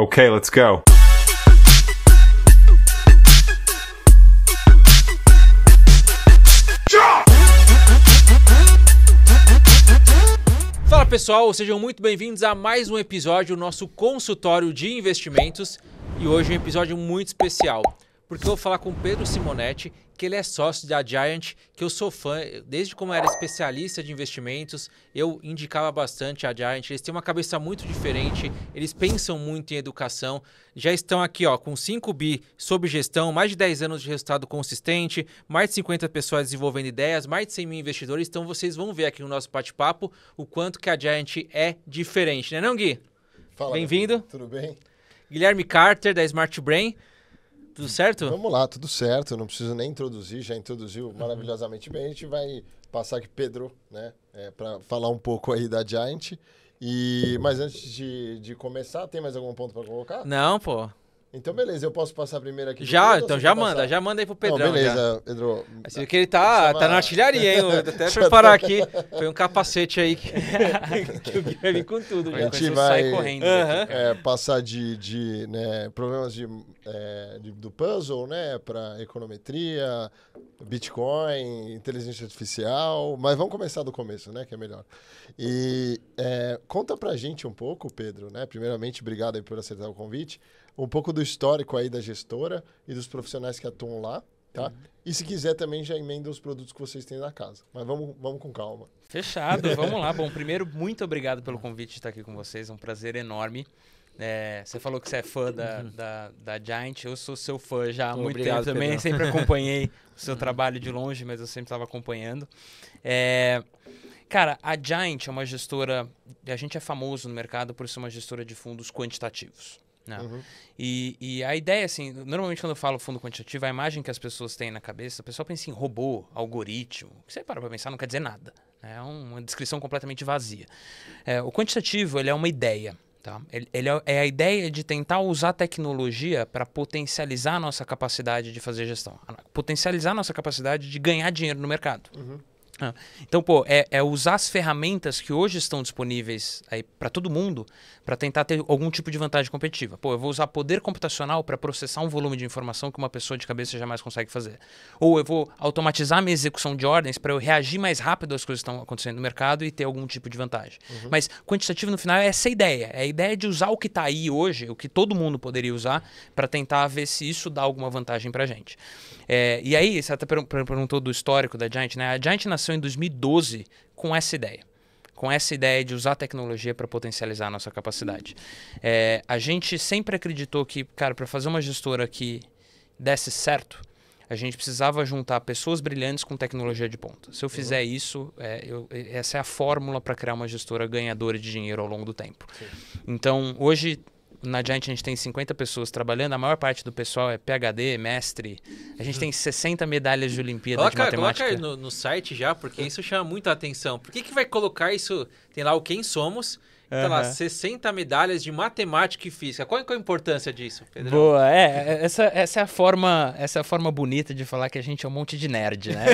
Okay, let's go. Fala pessoal, sejam muito bem-vindos a mais um episódio do nosso consultório de investimentos. E hoje é um episódio muito especial, porque eu vou falar com o Pedro Simonetti, que ele é sócio da Giant, que eu sou fã, desde como eu era especialista de investimentos, eu indicava bastante a Giant. Eles têm uma cabeça muito diferente, eles pensam muito em educação, já estão aqui ó, com 5 bi sob gestão, mais de 10 anos de resultado consistente, mais de 50 pessoas desenvolvendo ideias, mais de 100 mil investidores, então vocês vão ver aqui no nosso bate-papo o quanto que a Giant é diferente, né não, Gui? Fala, bem-vindo. Tudo bem? Guilherme Carter, da Smart Brain. Tudo certo? Vamos lá, tudo certo. Não preciso nem introduzir, já introduziu maravilhosamente bem. A gente vai passar aqui Pedro, né, para falar um pouco aí da Giant. Mas antes de começar, tem mais algum ponto para colocar? Não, pô. Então, beleza, eu posso passar primeiro aqui. Já, Pedro, então já manda aí pro Pedrão. Não, beleza, já. Pedro. Você vê que ele tá na artilharia, hein? Vou até preparar aqui. Foi um capacete aí que o Gui vai vir com tudo. A Já. gente vai sai correndo. passar de problemas do puzzle, né, para econometria, Bitcoin, inteligência artificial, mas vamos começar do começo, né, que é melhor. E conta pra gente um pouco, Pedro, né, primeiramente, obrigado aí por aceitar o convite, um pouco do histórico aí da gestora e dos profissionais que atuam lá, tá? Uhum. E se quiser também já emenda os produtos que vocês têm na casa, mas vamos com calma. Fechado, vamos lá. Bom, primeiro, muito obrigado pelo convite de estar aqui com vocês, é um prazer enorme. Você falou que você é fã da Giant, eu sou seu fã já há muito tempo também, Pedro. Sempre acompanhei o seu trabalho de longe, mas eu sempre estava acompanhando. Cara, a Giant é uma gestora, a gente é famoso no mercado por ser uma gestora de fundos quantitativos. Uhum. E a ideia, assim, normalmente quando eu falo fundo quantitativo, a imagem que as pessoas têm na cabeça, o pessoal pensa em robô, algoritmo, que você para pensar não quer dizer nada, é uma descrição completamente vazia. O quantitativo, ele é uma ideia. Tá? Ele é a ideia de tentar usar tecnologia para potencializar a nossa capacidade de fazer gestão, potencializar a nossa capacidade de ganhar dinheiro no mercado. Uhum. Então, é usar as ferramentas que hoje estão disponíveis para todo mundo para tentar ter algum tipo de vantagem competitiva. Eu vou usar poder computacional para processar um volume de informação que uma pessoa de cabeça jamais consegue fazer. Ou eu vou automatizar a minha execução de ordens para eu reagir mais rápido às coisas que estão acontecendo no mercado e ter algum tipo de vantagem. Uhum. Mas quantitativo, no final, é essa ideia. É a ideia de usar o que está aí hoje, o que todo mundo poderia usar, para tentar ver se isso dá alguma vantagem para a gente. E aí, você até perguntou do histórico da Giant, né? A Giant nasceu em 2012 com essa ideia. Com essa ideia de usar a tecnologia para potencializar a nossa capacidade. A gente sempre acreditou que, cara, para fazer uma gestora que desse certo, a gente precisava juntar pessoas brilhantes com tecnologia de ponta. Se eu fizer isso, essa é a fórmula para criar uma gestora ganhadora de dinheiro ao longo do tempo. Sim. Então, hoje, na Giant a gente tem 50 pessoas trabalhando, a maior parte do pessoal é PhD, mestre. A gente tem 60 medalhas de Olimpíada de Matemática. Coloca aí no site já, porque isso chama muita atenção. Por que vai colocar isso? Tem lá o Quem Somos, tá lá 60 medalhas de matemática e física. Qual é a importância disso, Pedro? Boa, essa é a forma bonita de falar que a gente é um monte de nerd, né?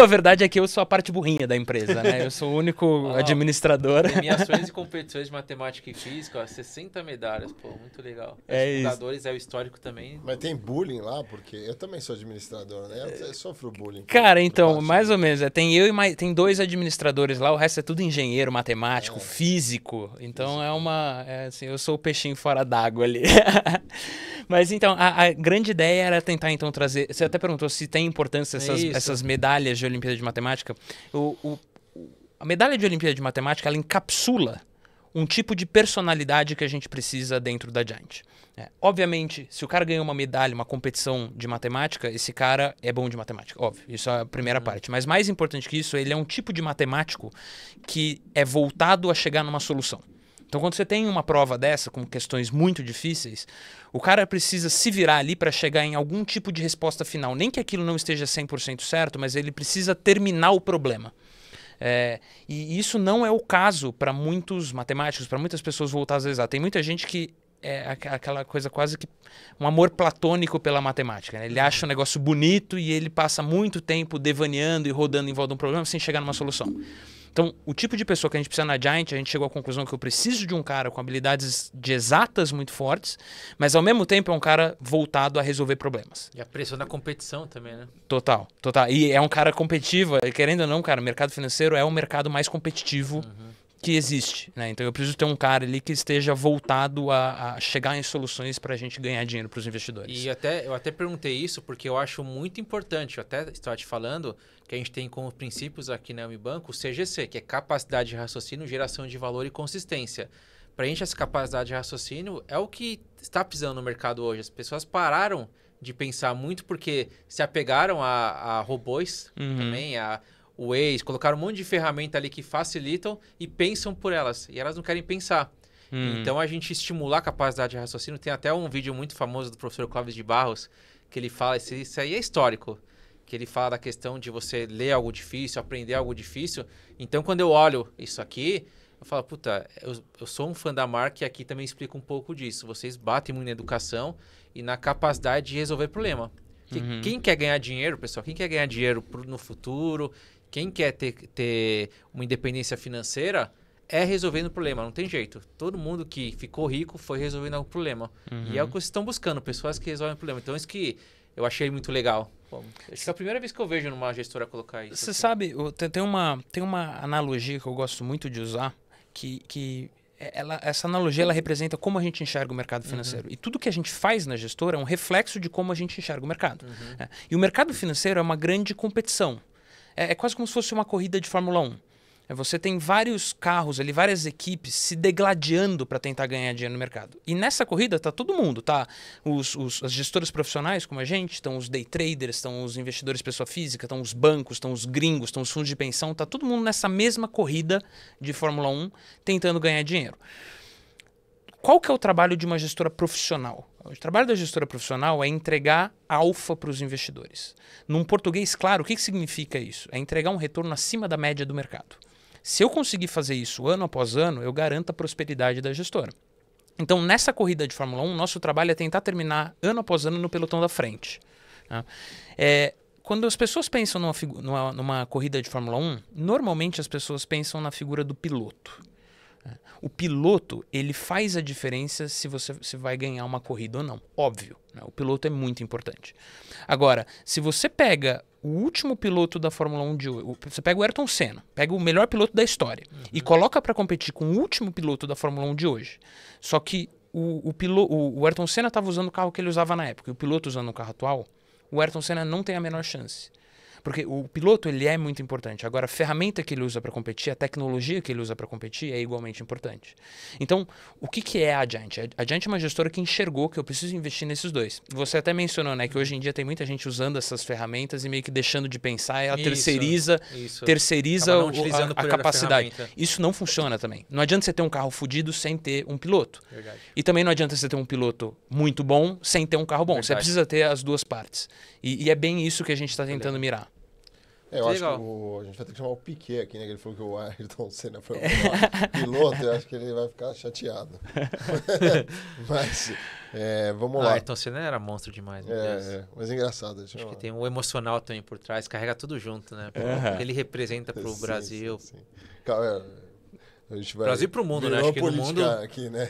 A verdade é que eu sou a parte burrinha da empresa, né? Eu sou o único administrador. Premiações e competições de matemática e física, 60 medalhas, pô, muito legal. Os fundadores, o histórico também. Mas tem bullying lá, porque eu também sou administrador, né? Eu sofro bullying. Cara, então, mais ou menos, tem eu e tem 2 administradores lá, o resto é tudo engenheiro, matemático, físico. Então assim, eu sou o peixinho fora d'água ali. Mas então, a grande ideia era tentar então trazer... Você até perguntou se tem importância essas medalhas de Olimpíada de Matemática. A medalha de Olimpíada de Matemática, ela encapsula um tipo de personalidade que a gente precisa dentro da Giant. Obviamente, se o cara ganhou uma medalha, uma competição de matemática, esse cara é bom de matemática, óbvio. Isso é a primeira parte. Mas mais importante que isso, ele é um tipo de matemático que é voltado a chegar numa solução. Então, quando você tem uma prova dessa, com questões muito difíceis, o cara precisa se virar ali para chegar em algum tipo de resposta final. Nem que aquilo não esteja 100% certo, mas ele precisa terminar o problema. E isso não é o caso para muitos matemáticos, para muitas pessoas voltadas a exatas. Tem muita gente que aquela coisa quase que um amor platônico pela matemática, né? Ele acha um negócio bonito e ele passa muito tempo devaneando e rodando em volta de um problema sem chegar numa solução. Então, o tipo de pessoa que a gente precisa na Giant, a gente chegou à conclusão que eu preciso de um cara com habilidades de exatas muito fortes, mas ao mesmo tempo é um cara voltado a resolver problemas. E a pressão da competição também, né? Total, total. E é um cara competitivo, querendo ou não, cara, o mercado financeiro é o mercado mais competitivo que existe, né? Então eu preciso ter um cara ali que esteja voltado a chegar em soluções para a gente ganhar dinheiro para os investidores. E eu até perguntei isso porque eu acho muito importante, eu até estava te falando que a gente tem como princípios aqui na Unibanco o CGC, que é capacidade de raciocínio, geração de valor e consistência. Para a gente, essa capacidade de raciocínio é o que está precisando no mercado hoje. As pessoas pararam de pensar muito porque se apegaram a robôs também, o Waze, colocaram um monte de ferramenta ali que facilitam e pensam por elas. E elas não querem pensar. Então, a gente estimular a capacidade de raciocínio. Tem até um vídeo muito famoso do professor Clóvis de Barros, que ele fala, isso aí é histórico, que ele fala da questão de você ler algo difícil, aprender algo difícil. Então, quando eu olho isso aqui, eu falo, puta, eu sou um fã da marca e aqui também explica um pouco disso. Vocês batem muito na educação e na capacidade de resolver problema. Quem quer ganhar dinheiro, pessoal? Quem quer ganhar dinheiro no futuro? Quem quer ter uma independência financeira é resolvendo problema, não tem jeito. Todo mundo que ficou rico foi resolvendo algum problema. E é o que vocês estão buscando, pessoas que resolvem problema. Então, isso que eu achei muito legal. Bom, acho que é a primeira vez que eu vejo numa gestora colocar isso. Você sabe, tem uma analogia que eu gosto muito de usar, essa analogia ela representa como a gente enxerga o mercado financeiro. E tudo que a gente faz na gestora é um reflexo de como a gente enxerga o mercado. E o mercado financeiro é uma grande competição. É quase como se fosse uma corrida de Fórmula 1. Você tem vários carros ali, várias equipes se degladiando para tentar ganhar dinheiro no mercado. E nessa corrida está todo mundo, tá? As gestoras profissionais como a gente, estão os day traders, estão os investidores pessoa física, estão os bancos, estão os gringos, estão os fundos de pensão, está todo mundo nessa mesma corrida de Fórmula 1 tentando ganhar dinheiro. Qual que é o trabalho de uma gestora profissional? O trabalho da gestora profissional é entregar alfa para os investidores. Num português claro, o que significa isso? É entregar um retorno acima da média do mercado. Se eu conseguir fazer isso ano após ano, eu garanto a prosperidade da gestora. Então, nessa corrida de Fórmula 1, nosso trabalho é tentar terminar ano após ano no pelotão da frente. Tá? Quando as pessoas pensam numa corrida de Fórmula 1, normalmente as pessoas pensam na figura do piloto. O piloto, ele faz a diferença se você vai ganhar uma corrida ou não. Óbvio, né? O piloto é muito importante. Agora, se você pega o último piloto da Fórmula 1 de hoje, você pega o Ayrton Senna, pega o melhor piloto da história e coloca para competir com o último piloto da Fórmula 1 de hoje. Só que o Ayrton Senna estava usando o carro que ele usava na época e o piloto usando o carro atual, o Ayrton Senna não tem a menor chance. Porque o piloto, ele é muito importante. Agora, a ferramenta que ele usa para competir, a tecnologia que ele usa para competir é igualmente importante. Então, o que é a Giant? A Giant é uma gestora que enxergou que eu preciso investir nesses dois. Você até mencionou, né, que hoje em dia tem muita gente usando essas ferramentas e meio que deixando de pensar, ela terceiriza a capacidade. Isso não funciona também. Não adianta você ter um carro fodido sem ter um piloto. Verdade. E também não adianta você ter um piloto muito bom sem ter um carro bom. Verdade. Você precisa ter as duas partes. E é bem isso que a gente está tentando mirar. Eu acho que a gente vai ter que chamar o Piquet aqui, né? Que ele falou que o Ayrton Senna foi o piloto, eu acho que ele vai ficar chateado. Mas, vamos lá. Ayrton Senna era monstro demais. Mas é engraçado. Acho que tem um emocional também por trás, carrega tudo junto, né? O que ele representa pro Brasil. Sim. Cara, a gente vai Brasil pro mundo, né? Acho que no mundo... aqui, né?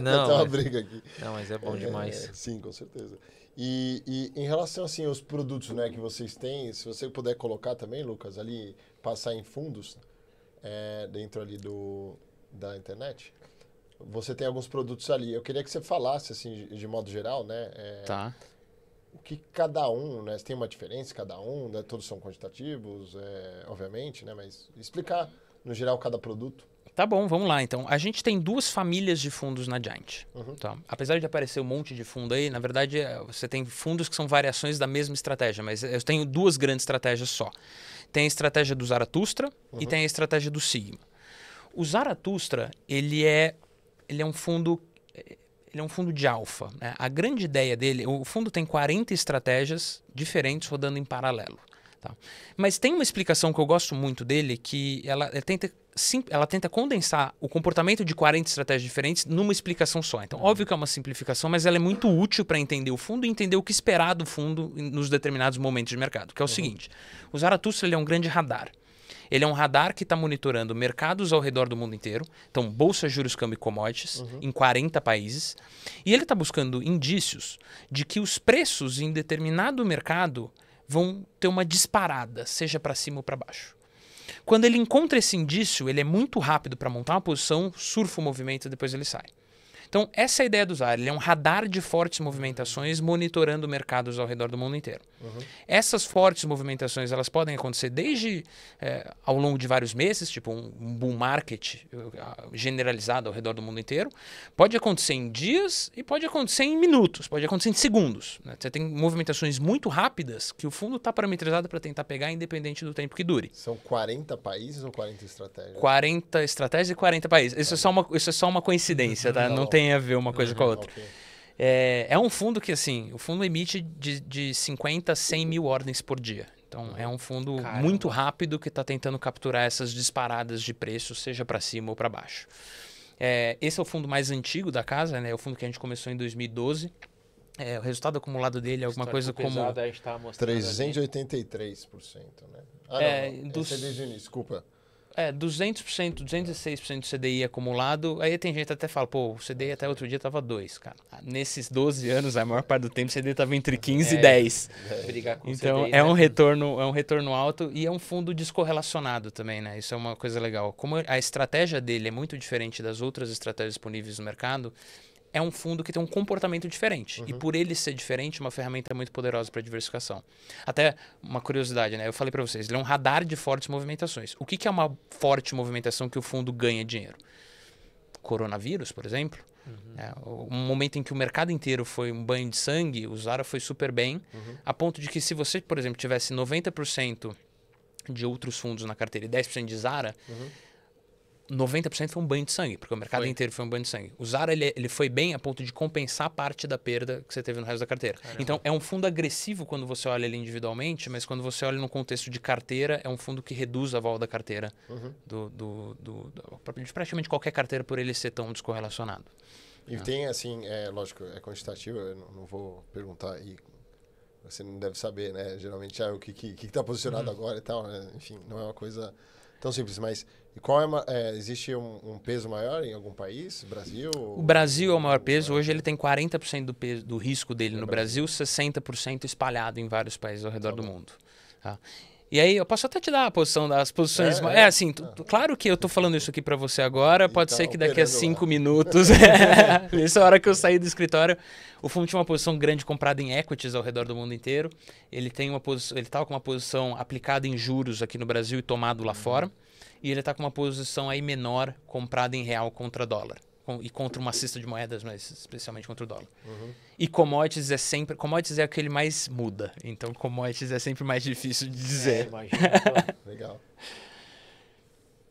Não. Tem uma briga aqui. Não, mas é bom demais. Sim, com certeza. E em relação, assim, aos produtos, né, que vocês têm, se você puder colocar também, Lucas, ali, passar em fundos, dentro ali da internet, você tem alguns produtos ali. Eu queria que você falasse, assim, de modo geral, né? Tá. O que cada um, né? Tem uma diferença cada um, né? Todos são quantitativos, obviamente, né? Mas explicar, no geral, cada produto. Tá bom, vamos lá então. A gente tem duas famílias de fundos na Giant. Tá? Apesar de aparecer um monte de fundo aí, na verdade você tem fundos que são variações da mesma estratégia, mas eu tenho duas grandes estratégias só. Tem a estratégia do Zaratustra e tem a estratégia do Sigma. O Zaratustra, ele é um fundo de alfa. Né? A grande ideia dele, o fundo tem 40 estratégias diferentes rodando em paralelo. Tá? Mas tem uma explicação que eu gosto muito dele, que ela tenta condensar o comportamento de 40 estratégias diferentes numa explicação só. Então, óbvio que é uma simplificação, mas ela é muito útil para entender o fundo e entender o que esperar do fundo nos determinados momentos de mercado, que é o seguinte. O Zaratustra ele é um grande radar. Ele é um radar que está monitorando mercados ao redor do mundo inteiro. Então, bolsa, juros, câmbio e commodities em 40 países. E ele está buscando indícios de que os preços em determinado mercado vão ter uma disparada, seja para cima ou para baixo. Quando ele encontra esse indício, ele é muito rápido para montar uma posição, surfa o movimento e depois ele sai. Então, essa é a ideia do Zara. Ele é um radar de fortes movimentações monitorando mercados ao redor do mundo inteiro. Essas fortes movimentações elas podem acontecer desde ao longo de vários meses, tipo um bull market generalizado ao redor do mundo inteiro. Pode acontecer em dias e pode acontecer em minutos, pode acontecer em segundos. Né? Você tem movimentações muito rápidas que o fundo está parametrizado para tentar pegar independente do tempo que dure. São 40 países ou 40 estratégias? 40 estratégias e 40 países. Isso é só uma coincidência, tá? Não tem a ver uma coisa com a outra. Okay. É um fundo que, assim, o fundo emite de 50 a 100 mil ordens por dia. Então, é um fundo muito rápido que está tentando capturar essas disparadas de preço, seja para cima ou para baixo. Esse é o fundo mais antigo da casa, né? É o fundo que a gente começou em 2012. O resultado acumulado dele é alguma coisa como... Pesado, a gente tá mostrando 383%, né? Esse é desde o início, desculpa. 200%, 206% de CDI acumulado. Aí tem gente que até fala, pô, o CDI até outro dia estava 2, cara. Nesses 12 anos, a maior parte do tempo, o CDI estava entre 15 e 10. Brigar com Então, CDI, é um retorno alto e é um fundo descorrelacionado também, né? Isso é uma coisa legal. Como a estratégia dele é muito diferente das outras estratégias disponíveis no mercado, é um fundo que tem um comportamento diferente. E por ele ser diferente, uma ferramenta muito poderosa para diversificação. Até uma curiosidade, né? Eu falei para vocês, ele é um radar de fortes movimentações. O que é uma forte movimentação que o fundo ganha dinheiro? Coronavírus, por exemplo. Um momento em que o mercado inteiro foi um banho de sangue, o Zara foi super bem, a ponto de que se você, por exemplo, tivesse 90% de outros fundos na carteira e 10% de Zara... 90% foi um banho de sangue, porque o mercado inteiro foi um banho de sangue. O Zara, ele foi bem a ponto de compensar parte da perda que você teve no resto da carteira. Caramba. Então, é um fundo agressivo quando você olha ele individualmente, mas quando você olha no contexto de carteira, é um fundo que reduz a vol da carteira de praticamente qualquer carteira por ele ser tão descorrelacionado. E tem, assim, lógico, é quantitativo, eu não vou perguntar aí, você não deve saber, né? Geralmente, o que está posicionado agora e tal, né? Enfim, não é uma coisa... tão simples, mas e qual existe um peso maior em algum país? Brasil? O Brasil é o maior peso. Hoje ele tem 40% do risco dele no Brasil, 60% espalhado em vários países ao redor do mundo. Tá? E aí eu posso até te dar a posição das posições... claro que eu tô falando isso aqui para você agora, pode ser que daqui a 5 minutos, nessa hora que eu sair do escritório, o fundo tinha uma posição grande comprada em equities ao redor do mundo inteiro. Ele estava com uma posição aplicada em juros aqui no Brasil e tomado lá fora. E ele está com uma posição aí menor comprada em real contra dólar. E contra uma cesta de moedas, mas especialmente contra o dólar. E commodities commodities é o que ele mais muda. Então, commodities é sempre mais difícil de dizer. Legal.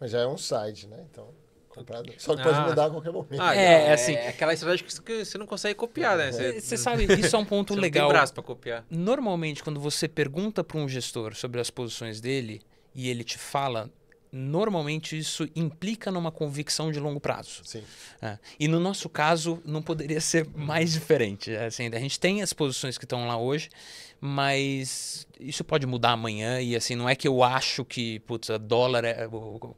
Mas já é um site, né? Então, comprado. Só que pode mudar a qualquer momento. Assim, é aquela estratégia que você não consegue copiar, né? Você sabe, isso é um ponto legal. Não tem braço para copiar. Normalmente, quando você pergunta para um gestor sobre as posições dele e ele te fala... Normalmente isso implica numa convicção de longo prazo. Sim. E no nosso caso não poderia ser mais diferente. Assim, a gente tem as posições que estão lá hoje, mas isso pode mudar amanhã e assim, não é que eu acho que dólar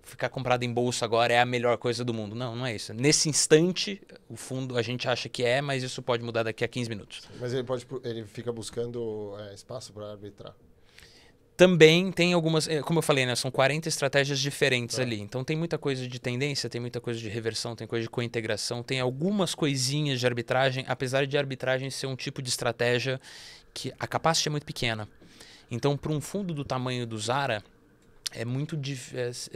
ficar comprado em bolsa agora é a melhor coisa do mundo. Não é isso. Nesse instante, o fundo a gente acha que mas isso pode mudar daqui a 15 minutos. Mas ele fica buscando espaço para arbitrar. Também tem algumas, como eu falei, né, são 40 estratégias diferentes ali. Então tem muita coisa de tendência, tem muita coisa de reversão, tem coisa de cointegração, tem algumas coisinhas de arbitragem, apesar de arbitragem ser um tipo de estratégia que a capacity é muito pequena. Então, para um fundo do tamanho do Zara, é muito difícil.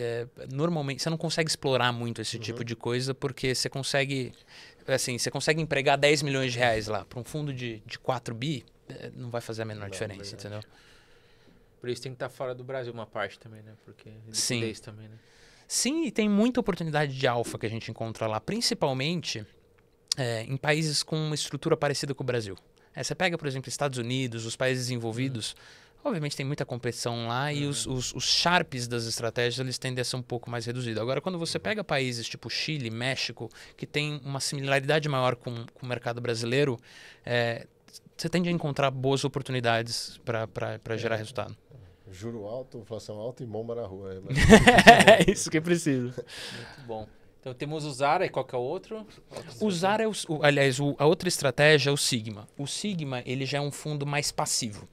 Normalmente, você não consegue explorar muito esse tipo de coisa, porque você consegue empregar 10 milhões de reais lá. Para um fundo de 4 bi, não vai fazer a menor diferença, entendeu? Por isso tem que estar fora do Brasil uma parte também, né? Porque liquidez também, né? Sim, e tem muita oportunidade de alfa que a gente encontra lá, principalmente em países com uma estrutura parecida com o Brasil. Você pega, por exemplo, Estados Unidos, os países desenvolvidos, obviamente tem muita competição lá e os sharps das estratégias eles tendem a ser um pouco mais reduzidos. Agora, quando você pega países tipo Chile, México, que tem uma similaridade maior com o mercado brasileiro, você tende a encontrar boas oportunidades para gerar resultado. Juro alto, inflação alta e bomba na rua. É isso que precisa. Muito bom. Então temos o Zara e qual que é o outro? O Zara aliás, a outra estratégia é o Sigma. O Sigma, ele já é um fundo mais passivo.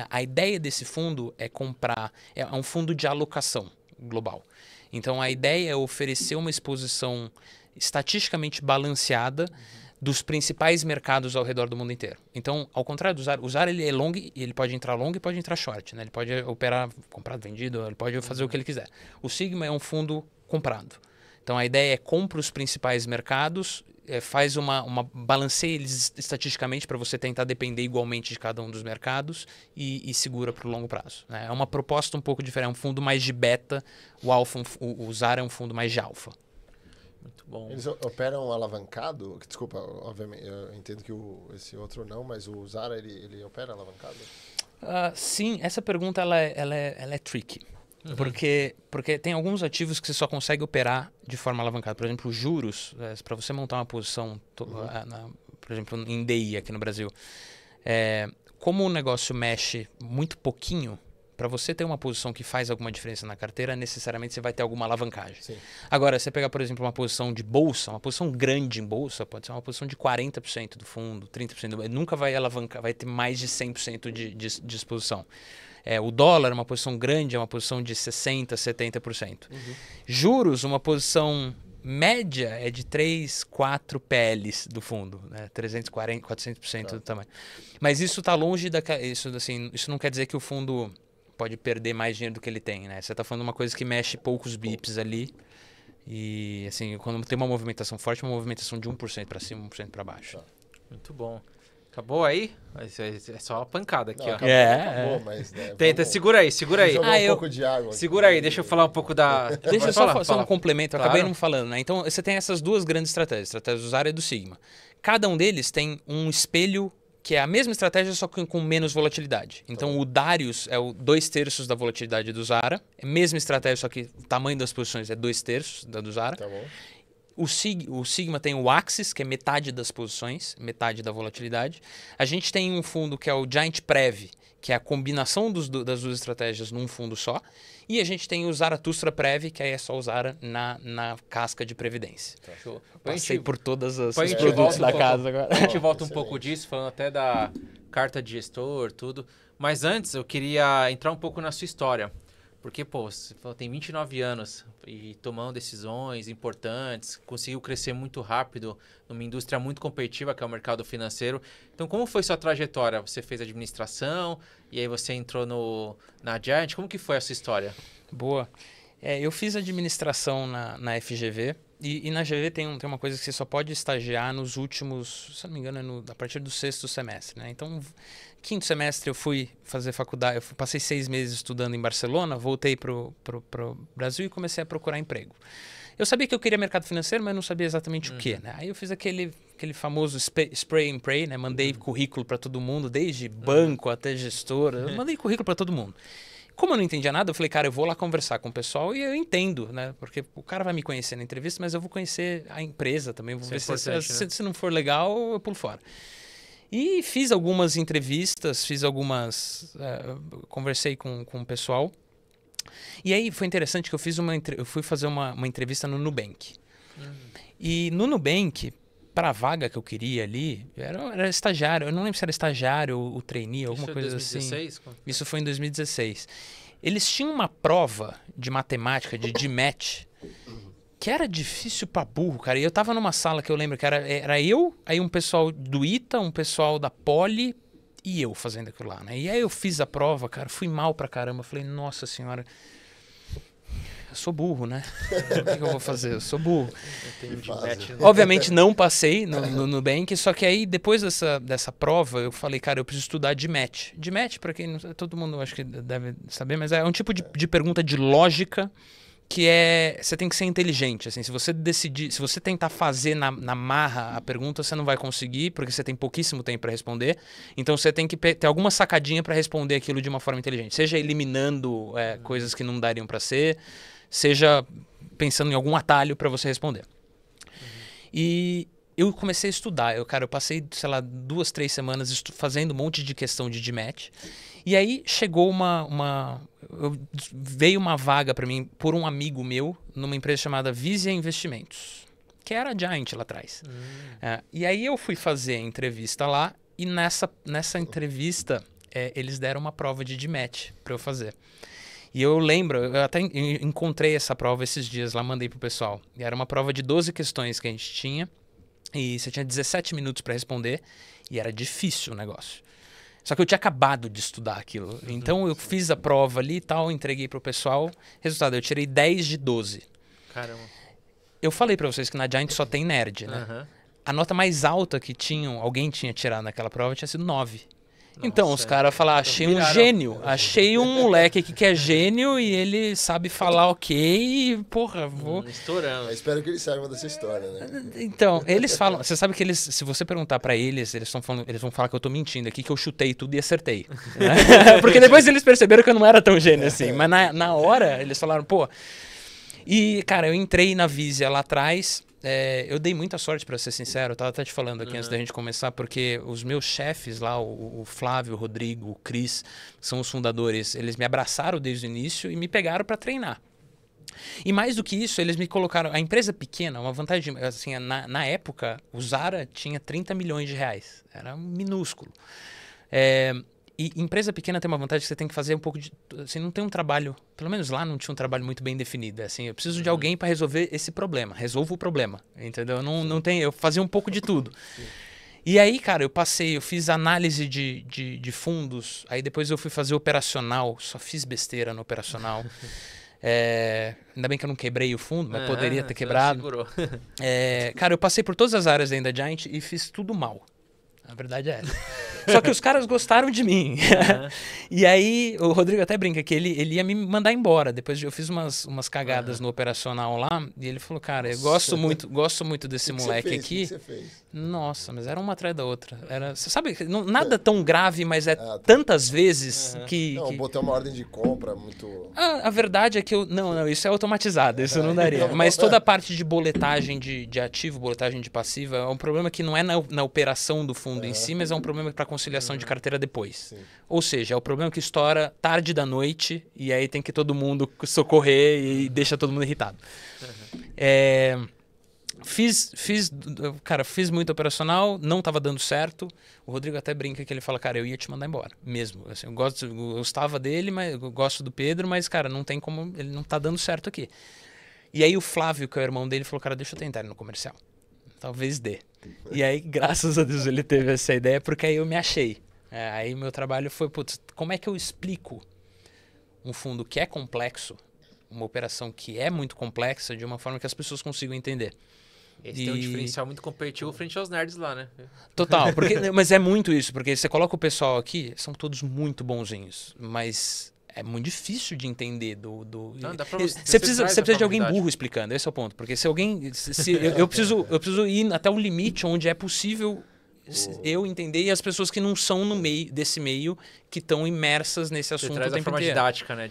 A ideia desse fundo é comprar, é um fundo de alocação global. Então a ideia é oferecer uma exposição estatisticamente balanceada dos principais mercados ao redor do mundo inteiro. Então, ao contrário do Zara, o Zara ele é long, ele pode entrar long e pode entrar short, né? Ele pode operar comprado, vendido, ele pode fazer o que ele quiser. O Sigma é um fundo comprado. Então a ideia é compra os principais mercados, faz uma balanceia eles estatisticamente para você tentar depender igualmente de cada um dos mercados e segura para o longo prazo. Né? É uma proposta um pouco diferente, é um fundo mais de beta, o Zara é um fundo mais de alfa. Muito bom. Eles operam alavancado? Desculpa, obviamente, eu entendo que esse outro não, mas o Zara, ele opera alavancado? Sim, essa pergunta ela é tricky. Porque tem alguns ativos que você só consegue operar de forma alavancada. Por exemplo, os juros, para você montar uma posição, por exemplo, em DI aqui no Brasil, como o negócio mexe muito pouquinho, para você ter uma posição que faz alguma diferença na carteira, necessariamente você vai ter alguma alavancagem. Sim. Agora, você pegar, por exemplo, uma posição de bolsa, uma posição grande em bolsa, pode ser uma posição de 40% do fundo, 30%, nunca vai alavancar, vai ter mais de 100% de exposição. O dólar, uma posição grande, é uma posição de 60%, 70%. Juros, uma posição média é de 3, 4 PLs do fundo, né? 340%, 400% do tamanho. Mas isso está longe isso não quer dizer que o fundo pode perder mais dinheiro do que ele tem, né? Você está falando de uma coisa que mexe poucos bips ali. E, assim, quando tem uma movimentação forte, uma movimentação de 1% para cima, 1% para baixo. Muito bom. Acabou aí? É só uma pancada aqui, Não, ó. acabou, mas... Tenta, segura aí. Jogar um pouco de água. Segura aí, deixa eu falar um pouco da... Deixa eu só fazer um complemento, Claro. eu acabei não falando, né? Então, você tem essas duas grandes estratégias, a estratégia do Zara e do Sigma. Cada um deles tem um espelho que é a mesma estratégia, só que com menos volatilidade. Então, o Darius é o 2/3 da volatilidade do Zara. É a mesma estratégia, só que o tamanho das posições é 2/3 da do Zara. Tá bom. O Sigma tem o Axis, que é metade das posições, metade da volatilidade. A gente tem um fundo que é o Giant Prev, que é a combinação das duas estratégias num fundo só. E a gente tem o Zaratustra Prev, que aí é só usar na casca de previdência. Show. Passei por todos os Depois a gente produtos volta da casa agora. A gente volta um Excelente. pouco disso, falando até da carta de gestor, tudo. Mas antes, eu queria entrar um pouco na sua história. Porque, pô, você falou, tem 29 anos e tomando decisões importantes, conseguiu crescer muito rápido numa indústria muito competitiva, que é o mercado financeiro. Então, como foi sua trajetória? Você fez administração e aí você entrou na Giant. Como que foi essa história? Boa. Eu fiz administração na FGV e na GV tem uma coisa que você só pode estagiar nos últimos, se não me engano, a partir do 6º semestre, né? Então, 5º semestre eu fui fazer faculdade, passei 6 meses estudando em Barcelona, voltei pro Brasil e comecei a procurar emprego. Eu sabia que eu queria mercado financeiro, mas não sabia exatamente o que, né? Aí eu fiz aquele famoso spray and pray, né? Mandei currículo para todo mundo, desde banco até gestor, eu mandei currículo para todo mundo. Como eu não entendia nada, eu falei, cara, eu vou lá conversar com o pessoal e eu entendo, né? Porque o cara vai me conhecer na entrevista, mas eu vou conhecer a empresa também. Vou ver se não for legal, eu pulo fora. E fiz algumas entrevistas, conversei com o pessoal. E aí foi interessante que eu fui fazer uma entrevista no Nubank. E no Nubank, para a vaga que eu queria ali, era estagiário. Eu não lembro se era estagiário ou trainee, alguma coisa 2016? assim. Isso foi em 2016. Eles tinham uma prova de matemática, de GMAT, que era difícil pra burro, cara. E eu tava numa sala que eu lembro que era eu, aí um pessoal do ITA, um pessoal da Poli e eu fazendo aquilo lá, né? E aí eu fiz a prova, cara, fui mal pra caramba. Falei, nossa senhora, eu sou burro, né? O que eu vou fazer? Eu sou burro. Obviamente não passei no Nubank, só que aí depois dessa prova eu falei, cara, eu preciso estudar GMAT. GMAT, pra quem não sabe, todo mundo acho que deve saber, mas é um tipo de pergunta de lógica que você tem que ser inteligente, assim, se você tentar fazer na marra a pergunta, você não vai conseguir, porque você tem pouquíssimo tempo para responder, então você tem que ter alguma sacadinha para responder aquilo de uma forma inteligente, seja eliminando coisas que não dariam para ser, seja pensando em algum atalho para você responder. E eu comecei a estudar. Eu passei, sei lá, 2, 3 semanas fazendo um monte de questão de GMAT. E aí chegou veio uma vaga para mim por um amigo meu numa empresa chamada Visia Investimentos, que era a Giant lá atrás. E aí eu fui fazer a entrevista lá e nessa entrevista eles deram uma prova de GMAT para eu fazer. E eu lembro, eu até encontrei essa prova esses dias lá, mandei pro pessoal. E era uma prova de 12 questões que a gente tinha. E você tinha 17 minutos para responder. E era difícil o negócio. Só que eu tinha acabado de estudar aquilo. Então eu fiz a prova ali e tal, entreguei pro pessoal. Resultado, eu tirei 10 de 12. Caramba. Eu falei para vocês que na Giant só tem nerd, né? A nota mais alta que alguém tinha tirado naquela prova tinha sido 9. Então, os caras falaram, achei um gênio. Achei um moleque aqui que é gênio e ele sabe falar ok e, porra, vou... Estourando. Eu espero que eles saibam dessa história, né? Então, eles falam... Você sabe que se você perguntar pra eles, eles vão falar que eu tô mentindo aqui, que eu chutei tudo e acertei. Né? Porque depois eles perceberam que eu não era tão gênio assim. Mas na hora, eles falaram, pô... E, cara, eu entrei na Visia lá atrás... eu dei muita sorte, para ser sincero. Eu tava até te falando aqui antes da gente começar, porque os meus chefes lá, o Flávio, o Rodrigo, o Cris, são os fundadores. Eles me abraçaram desde o início e me pegaram para treinar. E mais do que isso, eles me colocaram... A empresa pequena, uma vantagem... Assim, na época, o Zara tinha 30 milhões de reais. Era minúsculo. E empresa pequena tem uma vantagem que você tem que fazer um pouco de... Assim, não tem um trabalho... Pelo menos lá não tinha um trabalho muito bem definido. Assim, eu preciso de alguém para resolver esse problema. Resolvo o problema. Entendeu? Não tem, eu fazia um pouco de tudo. Sim. E aí, cara, eu fiz análise de fundos. Aí depois eu fui fazer operacional. Só fiz besteira no operacional. Ainda bem que eu não quebrei o fundo, mas poderia ter quebrado. Cara, eu passei por todas as áreas dentro da Giant e fiz tudo mal. A verdade é essa. Só que os caras gostaram de mim. E aí, o Rodrigo até brinca que ele ia me mandar embora. Depois eu fiz umas cagadas no operacional lá. E ele falou, cara, eu gosto muito desse moleque aqui. O que você fez? Nossa, mas era uma atrás da outra. Você sabe, nada tão grave, mas tantas vezes que... Não, botei uma ordem de compra muito... A verdade é que Não, isso é automatizado, isso não daria. Mas toda a parte de boletagem de ativo, boletagem de passiva, é um problema que não é na operação do fundo em si, mas é um problema para conciliação de carteira depois. Sim. Ou seja, é o problema que estoura tarde da noite e aí tem que todo mundo socorrer e deixa todo mundo irritado. Fiz muito operacional, não estava dando certo. O Rodrigo até brinca que ele fala, cara, eu ia te mandar embora, mesmo. Assim, eu gostava dele, mas eu gosto do Pedro, mas, cara, não tem como, ele não tá dando certo aqui. E aí o Flávio, que é o irmão dele, falou, cara, deixa eu tentar ir no comercial. Talvez dê. E aí, graças a Deus, ele teve essa ideia, porque aí eu me achei. Aí meu trabalho foi, putz, como é que eu explico um fundo que é complexo, uma operação que é muito complexa, de uma forma que as pessoas consigam entender? Esse tem um diferencial muito competitivo frente aos nerds lá, né? Total, mas é muito isso, porque você coloca o pessoal aqui, são todos muito bonzinhos, mas é muito difícil de entender Não, dá pra você precisa de alguém burro explicando, esse é o ponto. Porque se alguém... eu preciso ir até o limite onde é possível eu entender e as pessoas que não são no meio desse meio, que estão imersas nesse assunto. Você traz a forma didática, né?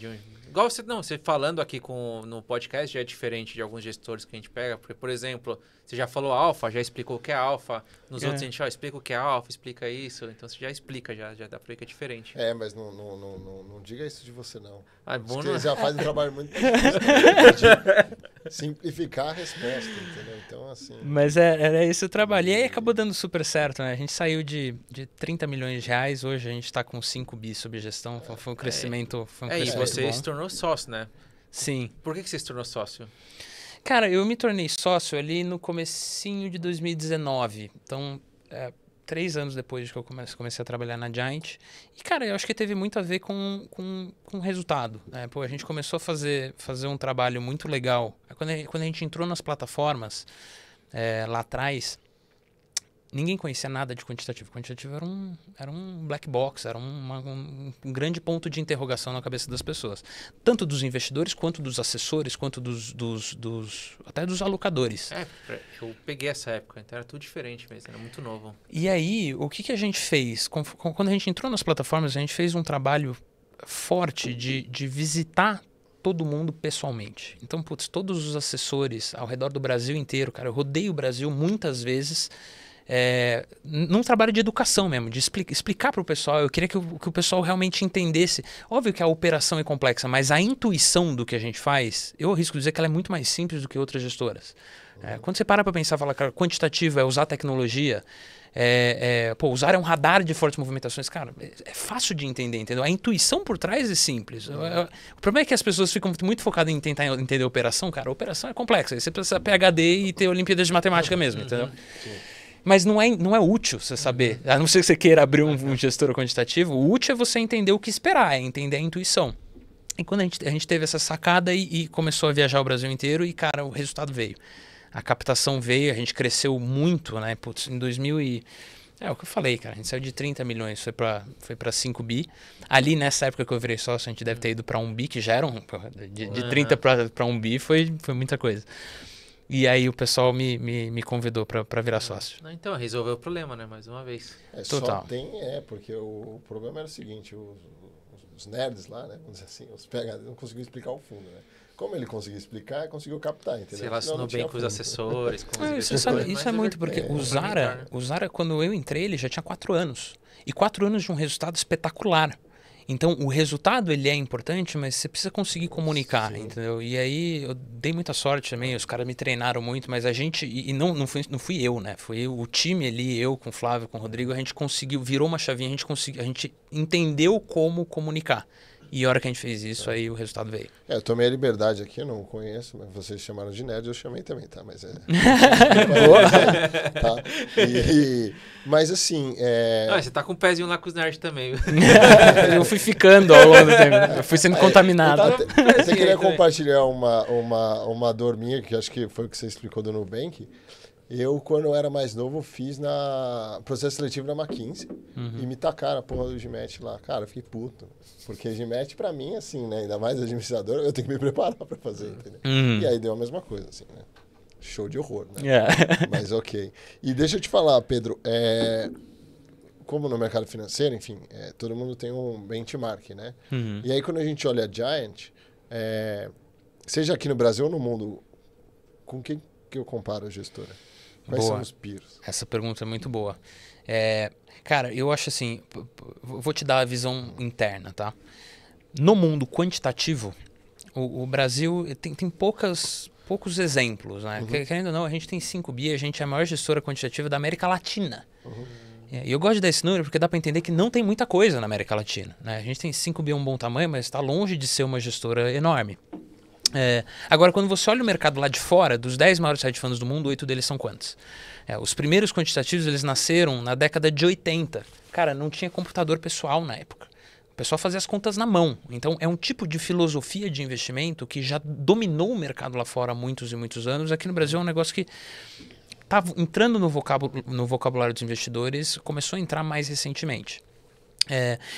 Igual você falando aqui no podcast já é diferente de alguns gestores que a gente pega, porque, por exemplo, você já falou alfa, já explicou o que é alfa, nos outros a gente explica o que é alfa, explica isso, então você já explica, já dá pra ver que é diferente. Mas não diga isso de você, não. Bom, não... já faz um trabalho muito difícil de simplificar a resposta, entendeu? Então, assim... Mas era esse o trabalho. E aí acabou dando super certo, né? A gente saiu de 30 milhões de reais, hoje a gente tá com 5 bi sob gestão, foi um crescimento e você se tornou sócio, né? Sim. Por que você se tornou sócio? Cara, eu me tornei sócio ali no comecinho de 2019. Então, 3 anos depois de que eu comecei a trabalhar na Giant. E, cara, eu acho que teve muito a ver com resultado. Né? Pô, a gente começou a fazer um trabalho muito legal. Quando a gente entrou nas plataformas, lá atrás, ninguém conhecia nada de quantitativo. Quantitativo era um black box, era um grande ponto de interrogação na cabeça das pessoas. Tanto dos investidores, quanto dos assessores, quanto até dos alocadores. Eu peguei essa época, então era tudo diferente mesmo, era muito novo. E aí, o que a gente fez? Quando a gente entrou nas plataformas, a gente fez um trabalho forte de visitar todo mundo pessoalmente. Então, putz, todos os assessores ao redor do Brasil inteiro, cara, eu rodei o Brasil muitas vezes num trabalho de educação mesmo, de explicar para o pessoal. Eu queria que o pessoal realmente entendesse. Óbvio que a operação é complexa, mas a intuição do que a gente faz, eu arrisco dizer que ela é muito mais simples do que outras gestoras. Quando você para pensar, fala, cara, quantitativo é usar tecnologia, usar um radar de fortes movimentações, cara, é fácil de entender, entendeu? A intuição por trás é simples. O problema é que as pessoas ficam muito focadas em tentar entender a operação, cara. A operação é complexa. Aí você precisa PhD e ter Olimpíadas de Matemática mesmo, entendeu? Sim. Mas não é útil você saber. A não ser que você queira abrir um gestor quantitativo, o útil é você entender o que esperar, é entender a intuição. E quando a gente teve essa sacada e começou a viajar o Brasil inteiro e, cara, o resultado veio. A captação veio, a gente cresceu muito, né? Putz, em 2000 e... É o que eu falei, cara. A gente saiu de 30 milhões, foi para 5 bi. Ali, nessa época que eu virei sócio, a gente deve ter ido para 1 bi, que já era de 30 para 1 bi, foi muita coisa. E aí o pessoal me convidou para virar sócio. Então, resolveu o problema, né? Mais uma vez. Total. Porque o problema era o seguinte, os nerds lá, né? Vamos dizer assim, os PhDs não conseguiam explicar o fundo, né? Como ele conseguiu explicar, conseguiu captar, entendeu? Se relacionou bem com os assessores, com os investidores. Isso é muito, porque o Zara, quando eu entrei, ele já tinha 4 anos. E 4 anos de um resultado espetacular. Então, o resultado, ele é importante, mas você precisa conseguir comunicar, entendeu? E aí, eu dei muita sorte também, os caras me treinaram muito, mas a gente, e não fui eu, né? Foi o time ali, eu com o Flávio, com o Rodrigo, a gente conseguiu, virou uma chavinha, a gente entendeu como comunicar. E a hora que a gente fez isso, aí o resultado veio. Eu tomei a liberdade aqui, eu não conheço, mas vocês chamaram de nerd, eu chamei também, tá? Mas tá? Mas assim... você tá com um pezinho lá com os nerds também. Eu fui ficando ao longo do tempo, eu fui sendo contaminado. Você queria compartilhar uma dor minha, que acho que foi o que você explicou do Nubank. Eu, quando eu era mais novo, fiz processo seletivo na McKinsey e me tacaram a porra do GMAT lá. Cara, eu fiquei puto. Porque GMAT, pra mim, assim, né? Ainda mais administrador, eu tenho que me preparar pra fazer, entendeu? E aí deu a mesma coisa, assim, né? Show de horror, né? Mas ok. E deixa eu te falar, Pedro, como no mercado financeiro, enfim, todo mundo tem um benchmark, né? E aí, quando a gente olha a Giant, seja aqui no Brasil ou no mundo, com quem que eu comparo a gestora? Quais são os peers? Essa pergunta é muito boa. Cara, eu acho assim, vou te dar a visão interna, tá? No mundo quantitativo, o Brasil tem poucos exemplos, né? Querendo ou não, a gente tem 5 bi, a gente é a maior gestora quantitativa da América Latina. E eu gosto de dar esse número porque dá para entender que não tem muita coisa na América Latina, né? A gente tem 5 bi, um bom tamanho, mas está longe de ser uma gestora enorme. Agora, quando você olha o mercado lá de fora, dos 10 maiores hedge funds do mundo, 8 deles são quantos? Os primeiros quantitativos, eles nasceram na década de 80. Cara, não tinha computador pessoal na época. O pessoal fazia as contas na mão. Então, é um tipo de filosofia de investimento que já dominou o mercado lá fora há muitos e muitos anos. Aqui no Brasil é um negócio que está entrando no vocabulário dos investidores, começou a entrar mais recentemente.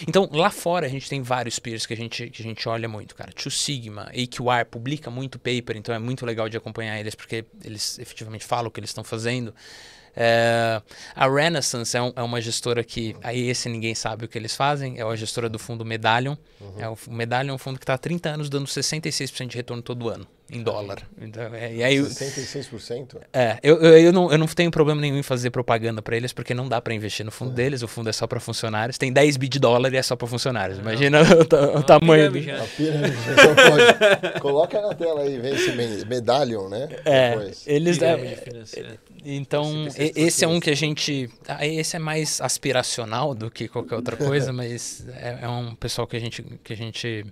Então, lá fora a gente tem vários peers que a gente olha muito, cara. Two Sigma, AQR publica muito paper, então é muito legal de acompanhar eles, porque eles efetivamente falam o que eles estão fazendo. A Renaissance é uma gestora que, aí esse ninguém sabe o que eles fazem, é a gestora do fundo Medallion. O Medallion é um fundo que está há 30 anos dando 66% de retorno todo ano, em dólar. Então, e aí, 66%? Eu não tenho problema nenhum em fazer propaganda para eles, porque não dá para investir no fundo deles, o fundo é só para funcionários. Tem 10 bi de dólar e é só para funcionários. Imagina o tamanho. A pirâmide, então pode. Coloca na tela aí, vê esse Medallion, né? Eles... Então, esse é um que a gente... Esse é mais aspiracional do que qualquer outra coisa, mas é um pessoal que a gente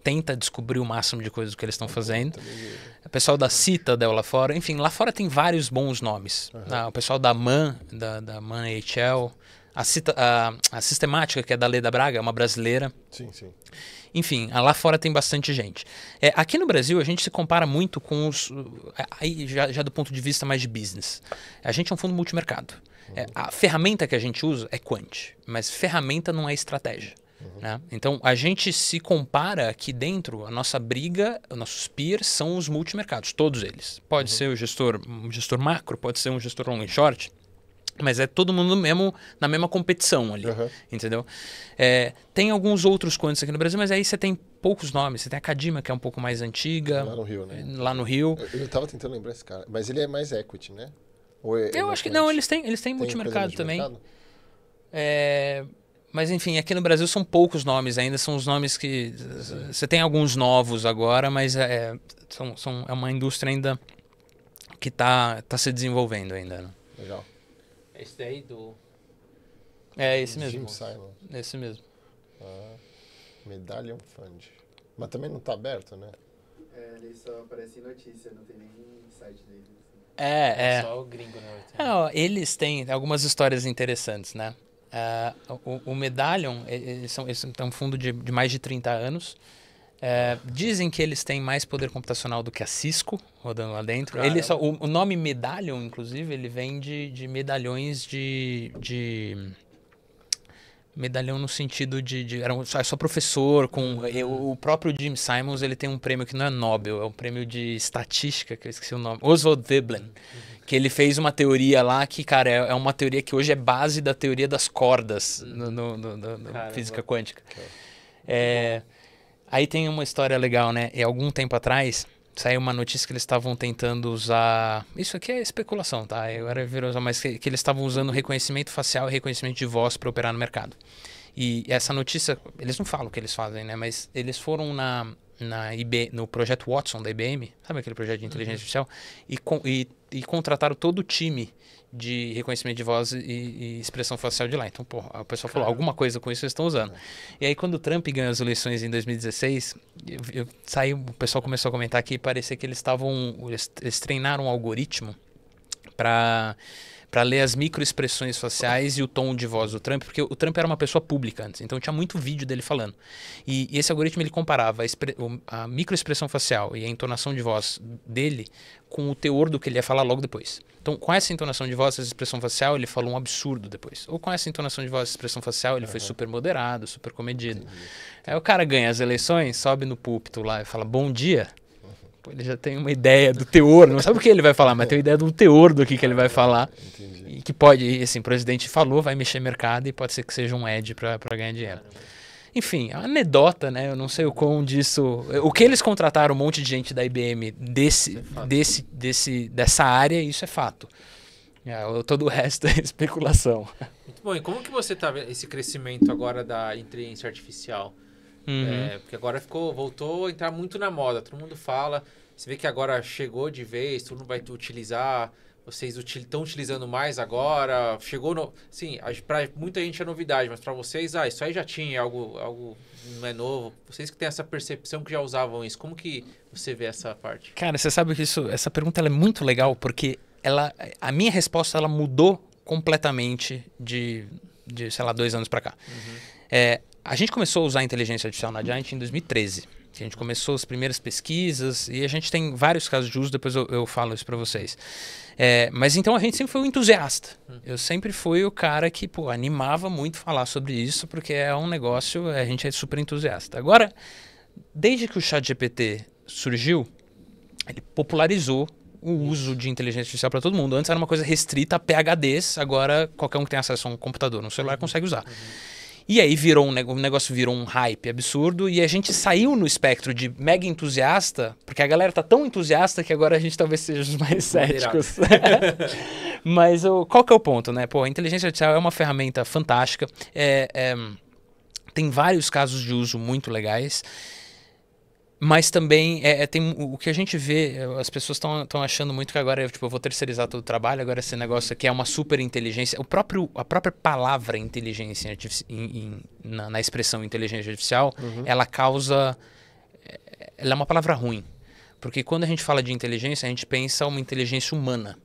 tenta descobrir o máximo de coisas que eles estão fazendo. O pessoal da Citadel lá fora. Enfim, lá fora tem vários bons nomes. O pessoal da MAN, da MAN AHL. A Sistemática, que é da Leda Braga, é uma brasileira. Sim. Enfim, lá fora tem bastante gente. Aqui no Brasil, a gente se compara muito com os... Aí já do ponto de vista mais de business. A gente é um fundo multimercado. A ferramenta que a gente usa é quant, mas ferramenta não é estratégia. Né? Então, a gente se compara aqui dentro, a nossa briga, os nossos peers são os multimercados, todos eles. Pode ser um gestor macro, pode ser um gestor long and short, mas é todo mundo na mesma competição ali, entendeu? Tem alguns outros quantos aqui no Brasil, mas aí você tem poucos nomes. Você tem a Kadima, que é um pouco mais antiga. Lá no Rio, né? Lá no Rio. Eu tava tentando lembrar esse cara. Mas ele é mais equity, né? Eu acho que não, eles têm multimercado também. Mas enfim, aqui no Brasil são poucos nomes ainda, são os nomes que... Você tem alguns novos agora, mas é uma indústria ainda que tá se desenvolvendo ainda. Né? Legal. Esse daí do... É esse mesmo. Jim Simons. Esse mesmo. Medallion Fund. Mas também não tá aberto, né? Ele só aparece em notícia, não tem nem site deles. Só o gringo, né? Eles têm algumas histórias interessantes, né? O Medallion, eles são um fundo de mais de 30 anos. Dizem que eles têm mais poder computacional do que a Cisco, rodando lá dentro. O nome Medallion, inclusive, ele vem de medalhões medalhão no sentido era só professor. O próprio Jim Simons, ele tem um prêmio que não é Nobel, é um prêmio de estatística, que eu esqueci o nome, Oswald Veblen, que ele fez uma teoria lá que, cara, é uma teoria que hoje é base da teoria das cordas no física quântica. Aí tem uma história legal, né? E algum tempo atrás saiu uma notícia que eles estavam tentando usar... Isso aqui é especulação, tá? Agora virou, mas que eles estavam usando reconhecimento facial e reconhecimento de voz para operar no mercado. E essa notícia, eles não falam o que eles fazem, né? Mas eles foram no projeto Watson da IBM, sabe aquele projeto de inteligência artificial? E contrataram todo o time de reconhecimento de voz e expressão facial de lá. Então, a pessoa falou, alguma coisa com isso eles estão usando. E aí, quando o Trump ganhou as eleições em 2016, o pessoal começou a comentar que parecia que eles treinaram um algoritmo para ler as microexpressões faciais e o tom de voz do Trump, porque o Trump era uma pessoa pública antes, então tinha muito vídeo dele falando. E esse algoritmo ele comparava a microexpressão facial e a entonação de voz dele com o teor do que ele ia falar logo depois. Então, com essa entonação de voz, essa expressão facial, ele falou um absurdo depois. Ou com essa entonação de voz, essa expressão facial, ele foi super moderado, super comedido. Aí o cara ganha as eleições, sobe no púlpito lá e fala, bom dia. Ele já tem uma ideia do teor, não sabe o que ele vai falar, mas tem uma ideia do teor do que ele vai falar. Entendi. E que pode, assim, o presidente falou, vai mexer mercado e pode ser que seja um edge para ganhar dinheiro. Enfim, é uma anedota, né? Eu não sei o quão disso... O que eles contrataram um monte de gente da IBM dessa área, isso é fato. Todo o resto é especulação. Muito bom. E como que você tá vendo esse crescimento agora da inteligência artificial? Porque agora voltou a entrar muito na moda. Todo mundo fala. Você vê que agora chegou de vez, todo mundo vai utilizar. Vocês estão utilizando mais agora? Chegou no... Sim, para muita gente é novidade, mas para vocês, isso aí já tinha, algo não é novo. Vocês que têm essa percepção que já usavam isso, como que você vê essa parte? Cara, você sabe que essa pergunta ela é muito legal, porque a minha resposta ela mudou completamente de sei lá, 2 anos para cá. A gente começou a usar a inteligência artificial na Giant em 2013. Que a gente começou as primeiras pesquisas e a gente tem vários casos de uso, depois eu falo isso para vocês. Mas então a gente sempre foi um entusiasta. Eu sempre fui o cara que animava muito falar sobre isso, porque é um negócio, a gente é super entusiasta. Agora, desde que o ChatGPT surgiu, ele popularizou o uso de inteligência artificial para todo mundo. Antes era uma coisa restrita a PhDs, agora qualquer um que tem acesso a um computador, um celular consegue usar. E aí o negócio virou um hype absurdo e a gente saiu no espectro de mega entusiasta, porque a galera tá tão entusiasta que agora a gente talvez seja os mais céticos. Mas qual que é o ponto, né? A inteligência artificial é uma ferramenta fantástica, tem vários casos de uso muito legais, mas também tem o que a gente vê, as pessoas estão achando muito que agora eu vou terceirizar todo o trabalho, agora esse negócio aqui é uma super inteligência. A própria palavra inteligência na expressão inteligência artificial, ela é uma palavra ruim. Porque quando a gente fala de inteligência, a gente pensa uma inteligência humana,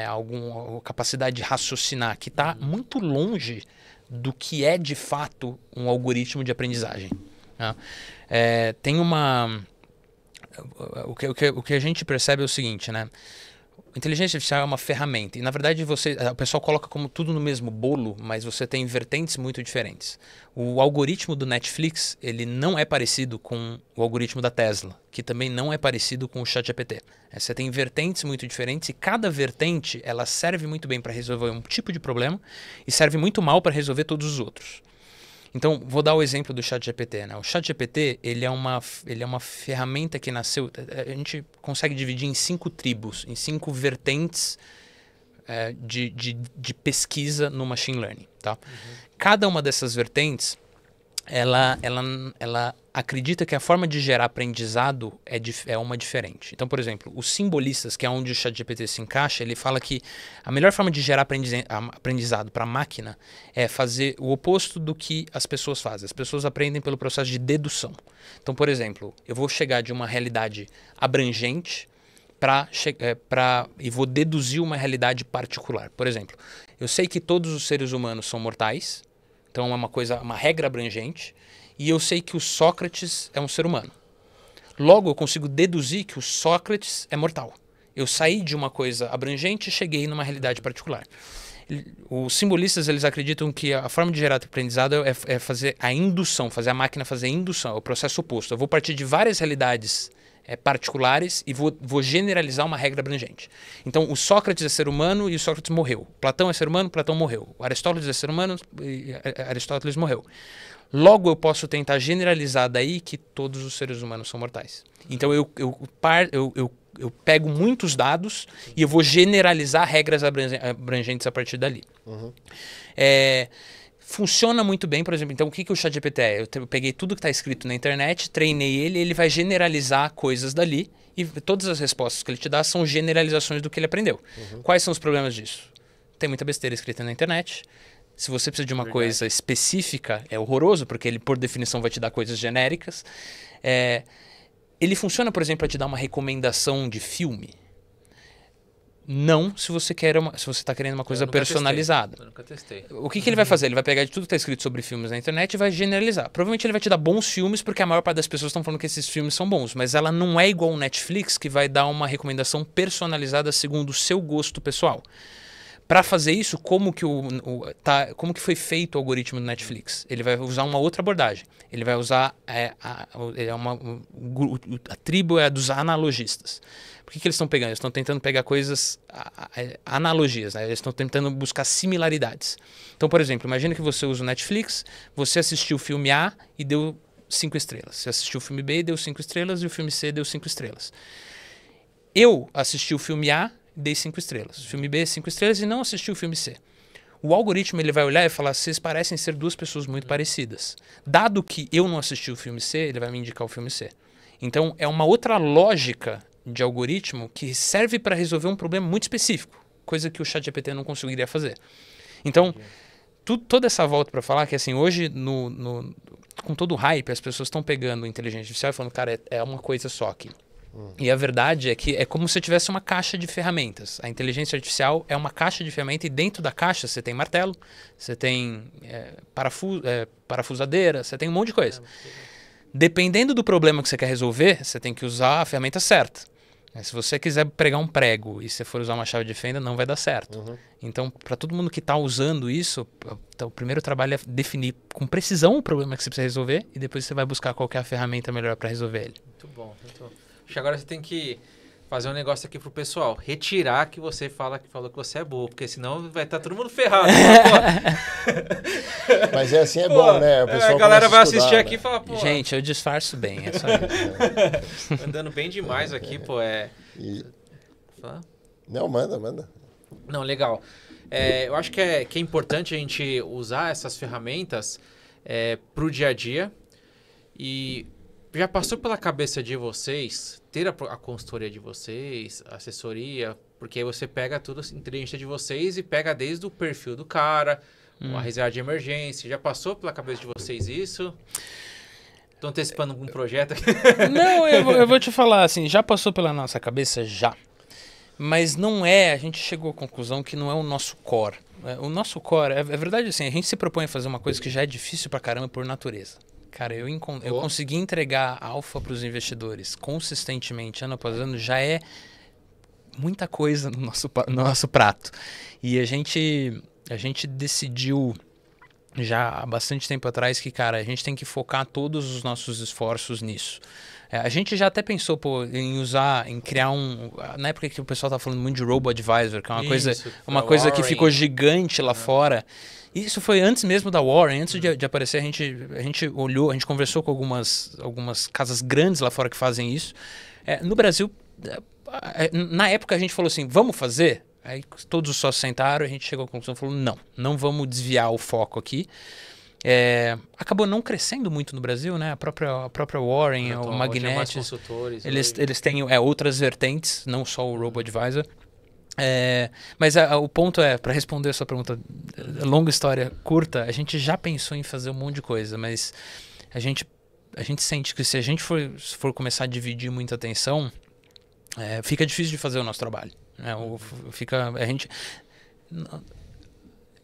alguma capacidade de raciocinar, que está muito longe do que é de fato um algoritmo de aprendizagem. Tem uma... O que a gente percebe é o seguinte, né? Inteligência artificial é uma ferramenta. E, na verdade, o pessoal coloca como tudo no mesmo bolo, mas você tem vertentes muito diferentes. O algoritmo do Netflix, ele não é parecido com o algoritmo da Tesla, que também não é parecido com o ChatGPT. Você tem vertentes muito diferentes e cada vertente, ela serve muito bem para resolver um tipo de problema e serve muito mal para resolver todos os outros. Então, vou dar o exemplo do ChatGPT, né? O ChatGPT, ele é uma ferramenta que nasceu... A gente consegue dividir em 5 tribos, em 5 vertentes de pesquisa no machine learning, tá? Cada uma dessas vertentes, ela acredita que a forma de gerar aprendizado é uma diferente. Então, por exemplo, os simbolistas, que é onde o ChatGPT se encaixa, ele fala que a melhor forma de gerar aprendizado para a máquina é fazer o oposto do que as pessoas fazem. As pessoas aprendem pelo processo de dedução. Então, por exemplo, eu vou chegar de uma realidade abrangente e vou deduzir uma realidade particular. Por exemplo, eu sei que todos os seres humanos são mortais, então é uma regra abrangente, e eu sei que o Sócrates é um ser humano. Logo, eu consigo deduzir que o Sócrates é mortal. Eu saí de uma coisa abrangente e cheguei numa realidade particular. Os simbolistas, eles acreditam que a forma de gerar aprendizado é fazer a indução, fazer a máquina fazer a indução, é o processo oposto. Eu vou partir de várias realidades particulares e vou generalizar uma regra abrangente. Então, o Sócrates é ser humano e o Sócrates morreu. Platão é ser humano, Platão morreu. O Aristóteles é ser humano e Aristóteles morreu. Logo, eu posso tentar generalizar daí que todos os seres humanos são mortais. Então, eu pego muitos dados e eu vou generalizar regras abrangentes a partir dali. Funciona muito bem, por exemplo, então o que o ChatGPT é? Eu peguei tudo que está escrito na internet, treinei ele vai generalizar coisas dali e todas as respostas que ele te dá são generalizações do que ele aprendeu. Quais são os problemas disso? Tem muita besteira escrita na internet. Se você precisa de uma coisa específica, é horroroso, porque ele, por definição, vai te dar coisas genéricas. Ele funciona, por exemplo, para te dar uma recomendação de filme. Não, se você está querendo uma coisa personalizada. Eu nunca testei. O que ele vai fazer? Ele vai pegar de tudo que está escrito sobre filmes na internet e vai generalizar. Provavelmente ele vai te dar bons filmes, porque a maior parte das pessoas estão falando que esses filmes são bons. Mas ela não é igual ao Netflix, que vai dar uma recomendação personalizada segundo o seu gosto pessoal. Para fazer isso, como que foi feito o algoritmo do Netflix? Ele vai usar uma outra abordagem. Ele vai usar a tribo é dos analogistas. Por que eles estão pegando? Eles estão tentando pegar coisas, analogias, né? Eles estão tentando buscar similaridades. Então, por exemplo, imagina que você usa o Netflix, você assistiu o filme A e deu 5 estrelas. Você assistiu o filme B e deu 5 estrelas, e o filme C deu 5 estrelas. Eu assisti o filme A, dei 5 estrelas. O filme B, 5 estrelas, e não assisti o filme C. O algoritmo ele vai olhar e falar, vocês parecem ser duas pessoas muito parecidas. Dado que eu não assisti o filme C, ele vai me indicar o filme C. Então, é uma outra lógica de algoritmo que serve para resolver um problema muito específico, coisa que o ChatGPT não conseguiria fazer. Então, toda essa volta para falar que assim, hoje, com todo o hype, as pessoas estão pegando inteligência artificial e falando, cara, é uma coisa só aqui. E a verdade é que é como se tivesse uma caixa de ferramentas. A inteligência artificial é uma caixa de ferramentas e dentro da caixa você tem martelo, você tem parafusadeira, você tem um monte de coisa. Dependendo do problema que você quer resolver, você tem que usar a ferramenta certa. Se você quiser pregar um prego e você for usar uma chave de fenda, não vai dar certo. Então, para todo mundo que está usando isso, o primeiro trabalho é definir com precisão o problema que você precisa resolver e depois você vai buscar qual que é a ferramenta melhor para resolver ele. Muito bom. Acho que agora você tem que fazer um negócio aqui pro pessoal. Retirar que você falou que você é burro, porque senão vai estar todo mundo ferrado. Mas assim é bom, né? A galera vai assistir aqui e falar, pô... Gente, eu disfarço bem, é só isso. Andando bem demais aqui, pô, Não, manda. Não, legal. Eu acho que é importante a gente usar essas ferramentas pro dia a dia. E já passou pela cabeça de vocês ter a consultoria de vocês, a assessoria, porque aí você pega toda a inteligência de vocês e pega desde o perfil do cara, uma reserva de emergência. Já passou pela cabeça de vocês isso? Estão antecipando algum projeto aqui? Não, eu vou te falar assim, já passou pela nossa cabeça? Já. Mas não a gente chegou à conclusão que não é o nosso core. O nosso core, é verdade assim, a gente se propõe a fazer uma coisa que já é difícil pra caramba por natureza. Cara, eu consegui entregar alfa para os investidores consistentemente, ano após ano, já é muita coisa no nosso prato. E a gente decidiu já há bastante tempo atrás que, cara, a gente tem que focar todos os nossos esforços nisso. A gente já até pensou em criar na época que o pessoal tá falando muito de Robo-Advisor, que é uma coisa que ficou gigante lá fora. Isso foi antes mesmo da Warren, antes de aparecer, a gente olhou, a gente conversou com algumas casas grandes lá fora que fazem isso. No Brasil, na época a gente falou assim, vamos fazer? Aí todos os sócios sentaram, a gente chegou à conclusão e falou, não vamos desviar o foco aqui. Acabou não crescendo muito no Brasil, né? A própria Warren, o Magnetis, eles têm outras vertentes, não só o RoboAdvisor. Mas o ponto é, para responder a sua pergunta, longa história curta, a gente já pensou em fazer um monte de coisa, mas a gente sente que se a gente for começar a dividir muita atenção, fica difícil de fazer o nosso trabalho.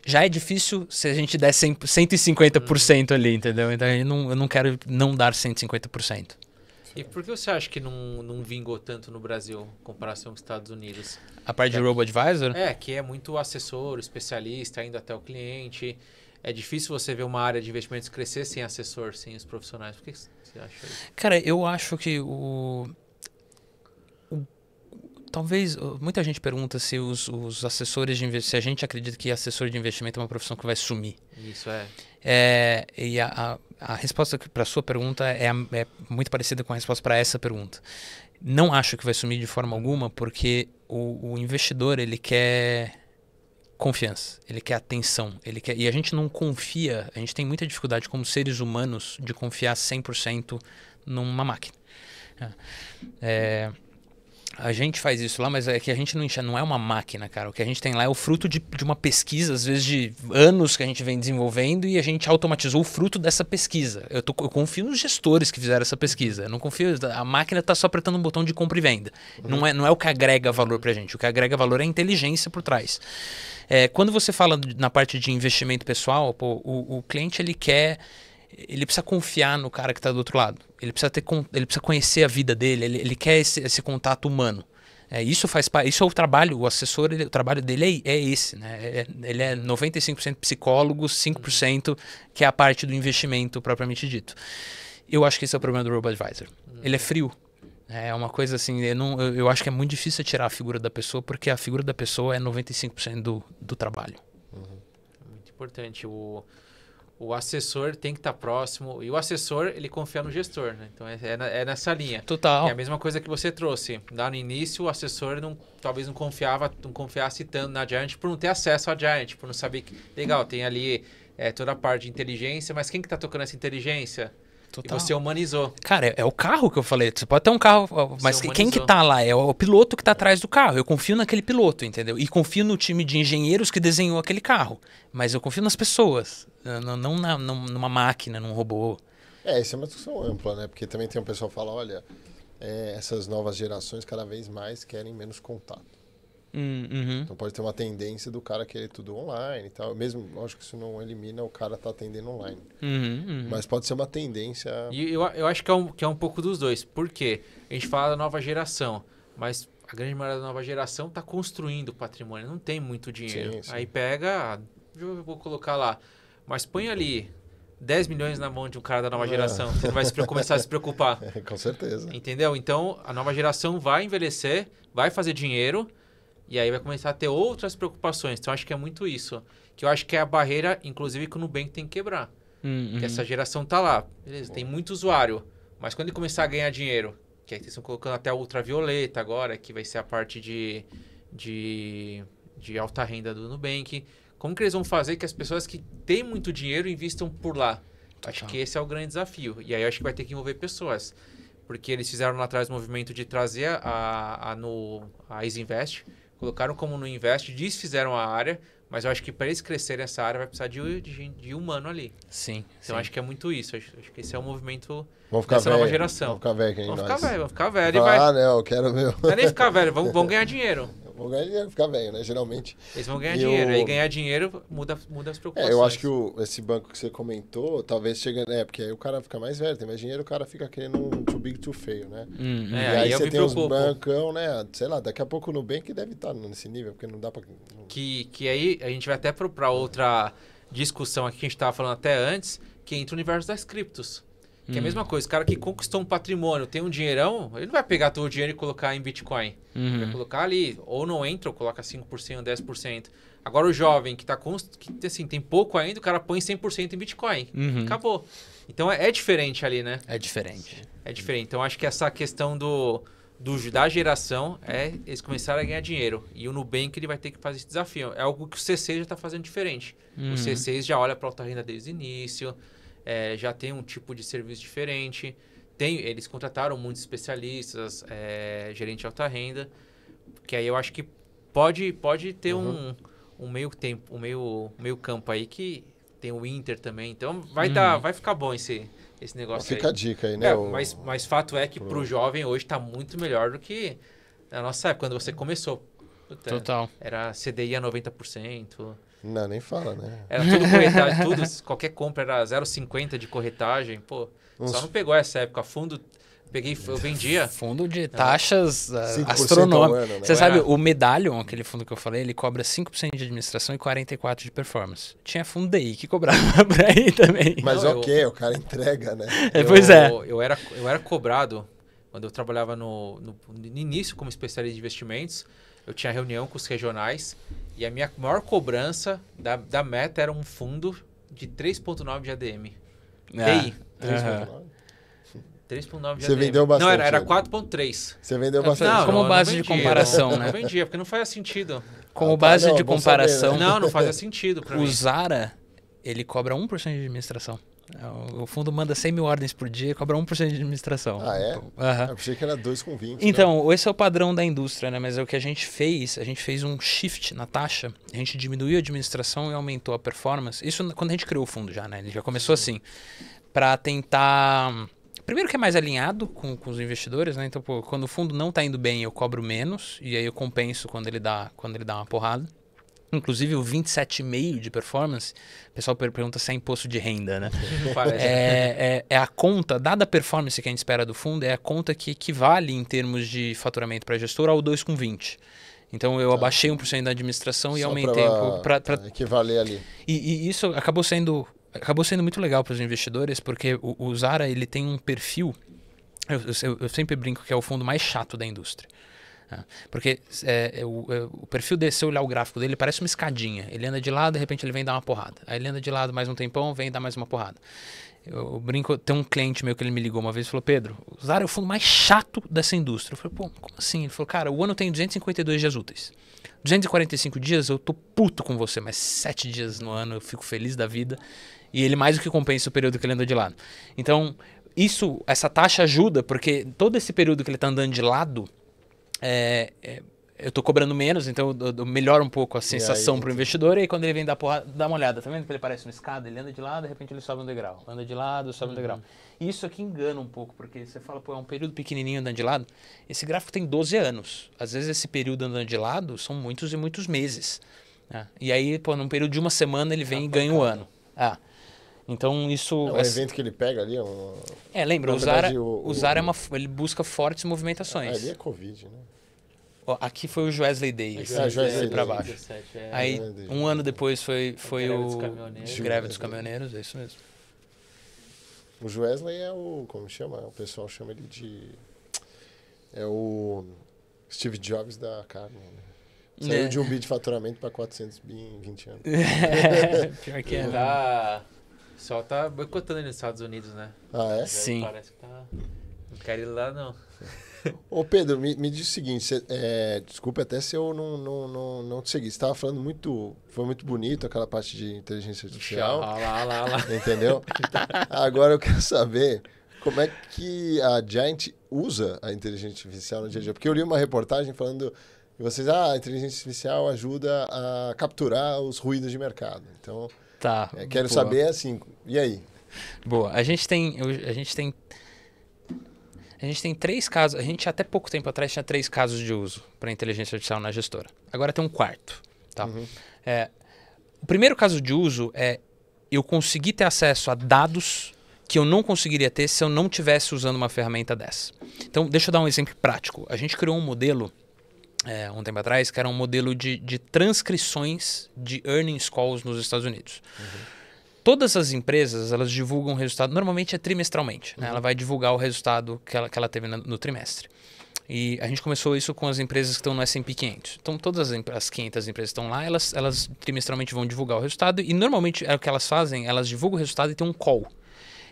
Já é difícil se a gente der 150% ali, entendeu? Então eu não quero não dar 150%. E por que você acha que não vingou tanto no Brasil em comparação com os Estados Unidos? A parte de RoboAdvisor? Que é muito assessor, especialista, indo até o cliente. É difícil você ver uma área de investimentos crescer sem assessor, sem os profissionais. Por que você acha isso? Cara, eu acho que talvez, muita gente pergunta se os assessores de investimento, se a gente acredita que assessor de investimento é uma profissão que vai sumir. Isso e a resposta para a sua pergunta é muito parecida com a resposta para essa pergunta. Não acho que vai sumir de forma alguma, porque o investidor, ele quer confiança, ele quer atenção, e a gente não confia, a gente tem muita dificuldade como seres humanos de confiar 100% numa máquina. A gente faz isso lá, mas é que a gente não é uma máquina, cara. O que a gente tem lá é o fruto de uma pesquisa, às vezes de anos que a gente vem desenvolvendo, e a gente automatizou o fruto dessa pesquisa. Eu confio nos gestores que fizeram essa pesquisa. Eu não confio, a máquina está só apertando um botão de compra e venda. Não é o que agrega valor pra gente. O que agrega valor é a inteligência por trás. Quando você fala na parte de investimento pessoal, o cliente ele precisa confiar no cara que está do outro lado. Ele precisa conhecer a vida dele. Ele quer esse contato humano. Isso faz parte. Isso é o trabalho. O assessor, o trabalho dele é esse, né? Ele é 95% psicólogo, 5% que é a parte do investimento propriamente dito. Eu acho que esse é o problema do RoboAdvisor. Ele é frio. É uma coisa assim. Eu acho que é muito difícil tirar a figura da pessoa, porque a figura da pessoa é 95% do trabalho. É muito importante. O assessor tem que estar próximo. E o assessor, ele confia no gestor, né? Então, é nessa linha. Total. É a mesma coisa que você trouxe. Lá no início, o assessor talvez não confiasse tanto na Giant por não ter acesso à Giant, por não saber que... Legal, tem ali toda a parte de inteligência, mas quem que está tocando essa inteligência? Total. E você humanizou. Cara, é o carro que eu falei. Você pode ter um carro, mas quem que tá lá? É o piloto que tá atrás do carro. Eu confio naquele piloto, entendeu? E confio no time de engenheiros que desenhou aquele carro. Mas eu confio nas pessoas, não numa máquina, num robô. Isso é uma discussão ampla, né? Porque também tem um pessoal que fala, olha, essas novas gerações cada vez mais querem menos contato. Então pode ter uma tendência do cara querer tudo online e tal. Mesmo, acho que isso não elimina o cara tá atendendo online. Mas pode ser uma tendência... E eu acho que é um pouco dos dois. Por quê? A gente fala da nova geração, mas a grande maioria da nova geração está construindo patrimônio, não tem muito dinheiro. Sim. Aí pega, eu vou colocar lá, mas põe ali 10 milhões na mão de um cara da nova geração, você vai começar a se preocupar. Com certeza. Entendeu? Então, a nova geração vai envelhecer, vai fazer dinheiro, e aí vai começar a ter outras preocupações. Então, acho que é muito isso. Que eu acho que é a barreira, inclusive, que o Nubank tem que quebrar. Que essa geração tá lá. Beleza, tem muito usuário. Mas quando ele começar a ganhar dinheiro, que aí eles estão colocando até a ultravioleta agora, que vai ser a parte de alta renda do Nubank. Como que eles vão fazer que as pessoas que têm muito dinheiro investam por lá? Acho que esse é o grande desafio. E aí eu acho que vai ter que envolver pessoas. Porque eles fizeram lá atrás o movimento de trazer a EasyInvest, colocaram como no Invest, desfizeram a área, mas eu acho que para eles crescerem essa área vai precisar de humano ali. Sim. Então acho que é muito isso. Acho que esse é o movimento dessa nova geração. Vamos ficar velho, hein? Vamos ficar velho. Não, eu quero meu. Não é nem ficar velho, vão ganhar dinheiro. Vão ganhar dinheiro, ficar velho, né? Geralmente. Eles vão ganhar dinheiro. Aí ganhar dinheiro muda as preocupações. Eu acho que esse banco que você comentou, talvez chegue... porque aí o cara fica mais velho, tem mais dinheiro, o cara fica querendo um too big to fail, né? E aí você tem uns bancão, né? Sei lá, daqui a pouco no Nubank deve estar nesse nível, porque não dá pra... Que aí a gente vai até pra outra discussão aqui que a gente tava falando até antes, que entra o universo das criptos. Que é a mesma coisa, o cara que conquistou um patrimônio, tem um dinheirão, ele não vai pegar todo o dinheiro e colocar em Bitcoin. Vai colocar ali, ou não entra, ou coloca 5%, 10%. Agora o jovem que assim, tem pouco ainda, o cara põe 100% em Bitcoin. Acabou. Então é diferente ali, né? É diferente. É diferente. Então acho que essa questão da geração é eles começarem a ganhar dinheiro. E o Nubank ele vai ter que fazer esse desafio. É algo que o C6 já está fazendo diferente. O C6 já olha para a alta renda desde o início, já tem um tipo de serviço diferente. Eles contrataram muitos especialistas, gerente de alta renda, que aí eu acho que pode ter um meio campo aí que tem o Inter também. Então vai ficar bom esse negócio Fica aí. a dica aí, né? Mas fato é que pro jovem hoje está muito melhor do que na nossa época, quando você começou. Puta, Total. Era CDI a 90%. Não, nem fala, né? Era tudo corretagem, qualquer compra era 0,50 de corretagem. Pô, só não pegou essa época. Fundo, eu vendia. Fundo de taxas 5% astronômicas. ao ano, né? Você sabe, o Medallion, aquele fundo que eu falei, ele cobra 5% de administração e 44% de performance. Tinha fundo DI que cobrava por aí também. Mas Não, o cara entrega, né? Pois é. Eu era cobrado, quando eu trabalhava no início como especialista de investimentos, eu tinha reunião com os regionais e a minha maior cobrança da meta era um fundo de 3,9 de ADM. TI. 3,9 de Você ADM. vendeu bastante. Não, era 4,3. Você vendeu bastante. Não, Como não base de vendia, comparação, não, né? Não vendia, porque não fazia sentido. Como base de bom comparação, saber, né? Não fazia sentido pra mim. o Zara, ele cobra 1% de administração. O fundo manda 100 mil ordens por dia e cobra 1% de administração. Ah, é? Aham. Eu achei que era 2,20. Então, esse é o padrão da indústria, né? Mas é o que a gente fez um shift na taxa, a gente diminuiu a administração e aumentou a performance. Isso quando a gente criou o fundo já, né? Ele já começou assim, para tentar... Primeiro que é mais alinhado com os investidores, né? Então, pô, quando o fundo não está indo bem, eu cobro menos, e aí eu compenso quando ele dá uma porrada. Inclusive o 27,5 de performance, o pessoal pergunta se é imposto de renda, né? Parece. É a conta, dada a performance que a gente espera do fundo, é a conta que equivale em termos de faturamento para a gestora ao 2,20. Então eu abaixei 1% da administração e Só aumentei um pouco para equivaler ali. e isso acabou sendo muito legal para os investidores, porque o Zara ele tem um perfil, eu sempre brinco que é o fundo mais chato da indústria. Porque o perfil dele, se eu olhar o gráfico dele, parece uma escadinha. Ele anda de lado, de repente ele vem dar uma porrada. Aí ele anda de lado mais um tempão, vem dar mais uma porrada. Eu brinco, tem um cliente meu que ele me ligou uma vez e falou: Pedro, o Zara é o fundo mais chato dessa indústria. Eu falei: pô, como assim? Ele falou: cara, o ano tem 252 dias úteis. 245 dias eu tô puto com você, mas 7 dias no ano eu fico feliz da vida. E ele mais do que compensa o período que ele anda de lado. Então, essa taxa ajuda, porque todo esse período que ele tá andando de lado, eu tô cobrando menos, então eu melhoro um pouco a sensação pro investidor. E aí quando ele vem dar porrada, dá uma olhada, tá vendo que ele parece uma escada? Ele anda de lado, de repente ele sobe um degrau. Anda de lado, sobe um degrau. E isso aqui engana um pouco, porque você fala, pô, é um período pequenininho andando de lado. Esse gráfico tem 12 anos. Às vezes esse período andando de lado são muitos e muitos meses. Né? E aí, pô, num período de uma semana ele vem e ganha o ano. Então isso... É um evento que ele pega ali. lembra, Na o Zara, verdade, o Zara ele busca fortes movimentações. Ali é Covid, né? Ó, aqui foi o Wesley Day, Wesley pra Day. baixo. Aí, um ano depois foi o Greve dos Caminhoneiros, é isso mesmo. O Wesley é como chama? O pessoal chama ele de... É o Steve Jobs da carne, né? Saiu de 1 bi de faturamento para 400 bi em 20 anos. Pior que é. Só tá boicotando ele nos Estados Unidos, né? Ah, é? Sim. Parece que tá... Não quero ir lá, não. Ô Pedro, me diz o seguinte, desculpa até se eu não te segui. Você estava falando foi muito bonito aquela parte de inteligência artificial. Lá. Entendeu? Agora eu quero saber como é que a Giant usa a inteligência artificial no dia a dia. Porque eu li uma reportagem falando que vocês, a inteligência artificial ajuda a capturar os ruídos de mercado. Então, quero saber assim, e aí? Boa. A gente tem 3 casos. A gente até pouco tempo atrás tinha 3 casos de uso para inteligência artificial na gestora. Agora tem um 4º. Tá? O primeiro caso de uso é eu conseguir ter acesso a dados que eu não conseguiria ter se eu não estivesse usando uma ferramenta dessa. Então, deixa eu dar um exemplo prático. A gente criou um modelo um tempo atrás que era um modelo de transcrições de earnings calls nos Estados Unidos. Todas as empresas, elas divulgam o resultado, normalmente é trimestralmente. Né? Ela vai divulgar o resultado que ela teve no trimestre. E a gente começou isso com as empresas que estão no S&P 500. Então, todas as 500 empresas que estão lá, elas trimestralmente vão divulgar o resultado. E, normalmente, o que elas fazem, elas divulgam o resultado e tem um call.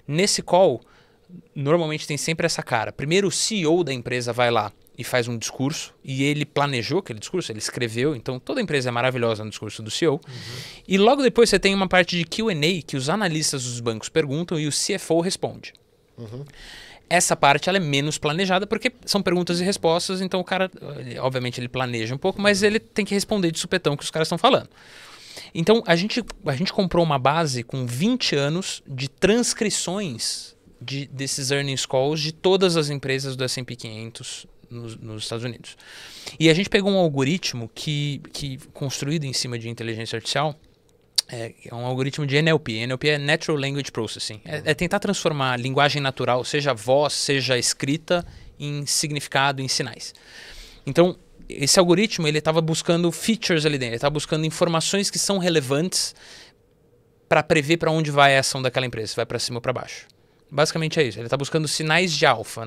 Nesse call, normalmente tem sempre essa cara. Primeiro, o CEO da empresa vai lá e faz um discurso. E ele planejou aquele discurso, ele escreveu. Então, toda empresa é maravilhosa no discurso do CEO. E logo depois você tem uma parte de Q&A que os analistas dos bancos perguntam e o CFO responde. Essa parte ela é menos planejada porque são perguntas e respostas, então o cara, obviamente, ele planeja um pouco, mas ele tem que responder de supetão o que os caras estão falando. Então, a gente comprou uma base com 20 anos de transcrições desses earnings calls de todas as empresas do S&P 500 nos Estados Unidos. E a gente pegou um algoritmo que construído em cima de inteligência artificial. É um algoritmo de NLP. NLP é Natural Language Processing. É tentar transformar a linguagem natural, seja voz, seja escrita, em significado, em sinais. Então, esse algoritmo ele estava buscando features ali dentro. Ele estava buscando informações que são relevantes para prever para onde vai a ação daquela empresa. Se vai para cima ou para baixo. Basicamente é isso. Ele está buscando sinais de alfa.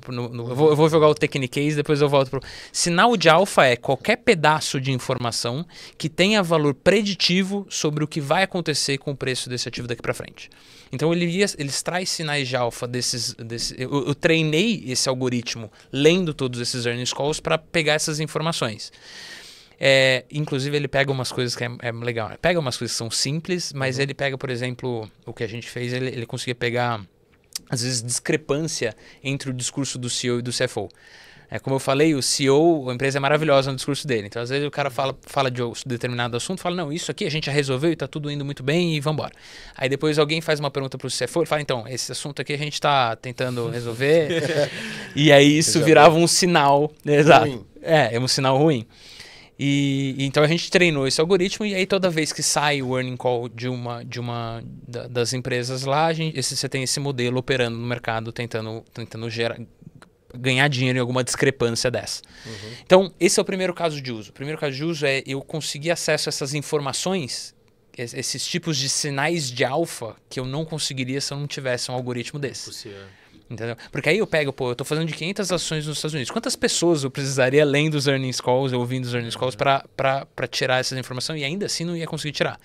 Eu vou jogar o Techniquez, depois eu volto para sinal de alfa é qualquer pedaço de informação que tenha valor preditivo sobre o que vai acontecer com o preço desse ativo daqui para frente. Então ele extrai sinais de alfa eu treinei esse algoritmo lendo todos esses earnings calls para pegar essas informações. Inclusive ele pega umas coisas que é legal. Ele pega umas coisas que são simples, mas ele pega, por exemplo, o que a gente fez, ele conseguia pegar às vezes, discrepância entre o discurso do CEO e do CFO. Como eu falei, o CEO, a empresa é maravilhosa no discurso dele. Então, às vezes, o cara fala de um determinado assunto, fala, não, isso aqui a gente já resolveu e está tudo indo muito bem e vamos embora. Aí depois alguém faz uma pergunta para o CFO e fala, então, esse assunto aqui a gente está tentando resolver. E aí isso virava um sinal. Exato. Ruim. É um sinal ruim. Então a gente treinou esse algoritmo e aí toda vez que sai o earning call das empresas lá, você tem esse modelo operando no mercado, tentando ganhar dinheiro em alguma discrepância dessa. Então esse é o primeiro caso de uso. O primeiro caso de uso é eu conseguir acesso a essas informações, esses tipos de sinais de alfa que eu não conseguiria se eu não tivesse um algoritmo desse. Entendeu? Porque aí eu tô fazendo de 500 ações nos Estados Unidos. Quantas pessoas eu precisaria lendo os earnings calls, ouvindo os earnings calls para tirar essas informações e ainda assim não ia conseguir tirar.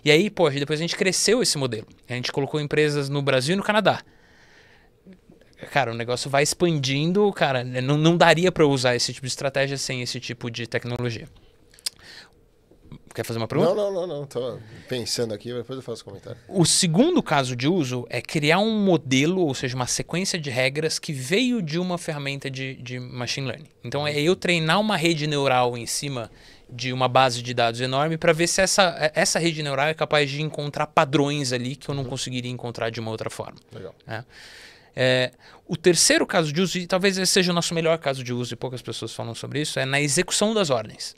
E aí, depois a gente cresceu esse modelo. A gente colocou empresas no Brasil e no Canadá. Cara, o negócio vai expandindo, cara, não daria para usar esse tipo de estratégia sem esse tipo de tecnologia. Quer fazer uma pergunta? Não. Tô pensando aqui, depois eu faço o comentário. O segundo caso de uso é criar um modelo, ou seja, uma sequência de regras que veio de uma ferramenta de machine learning. Então, é eu treinar uma rede neural em cima de uma base de dados enorme para ver se essa rede neural é capaz de encontrar padrões ali que eu não conseguiria encontrar de uma outra forma. Legal. O terceiro caso de uso, e talvez esse seja o nosso melhor caso de uso, e poucas pessoas falam sobre isso, é na execução das ordens.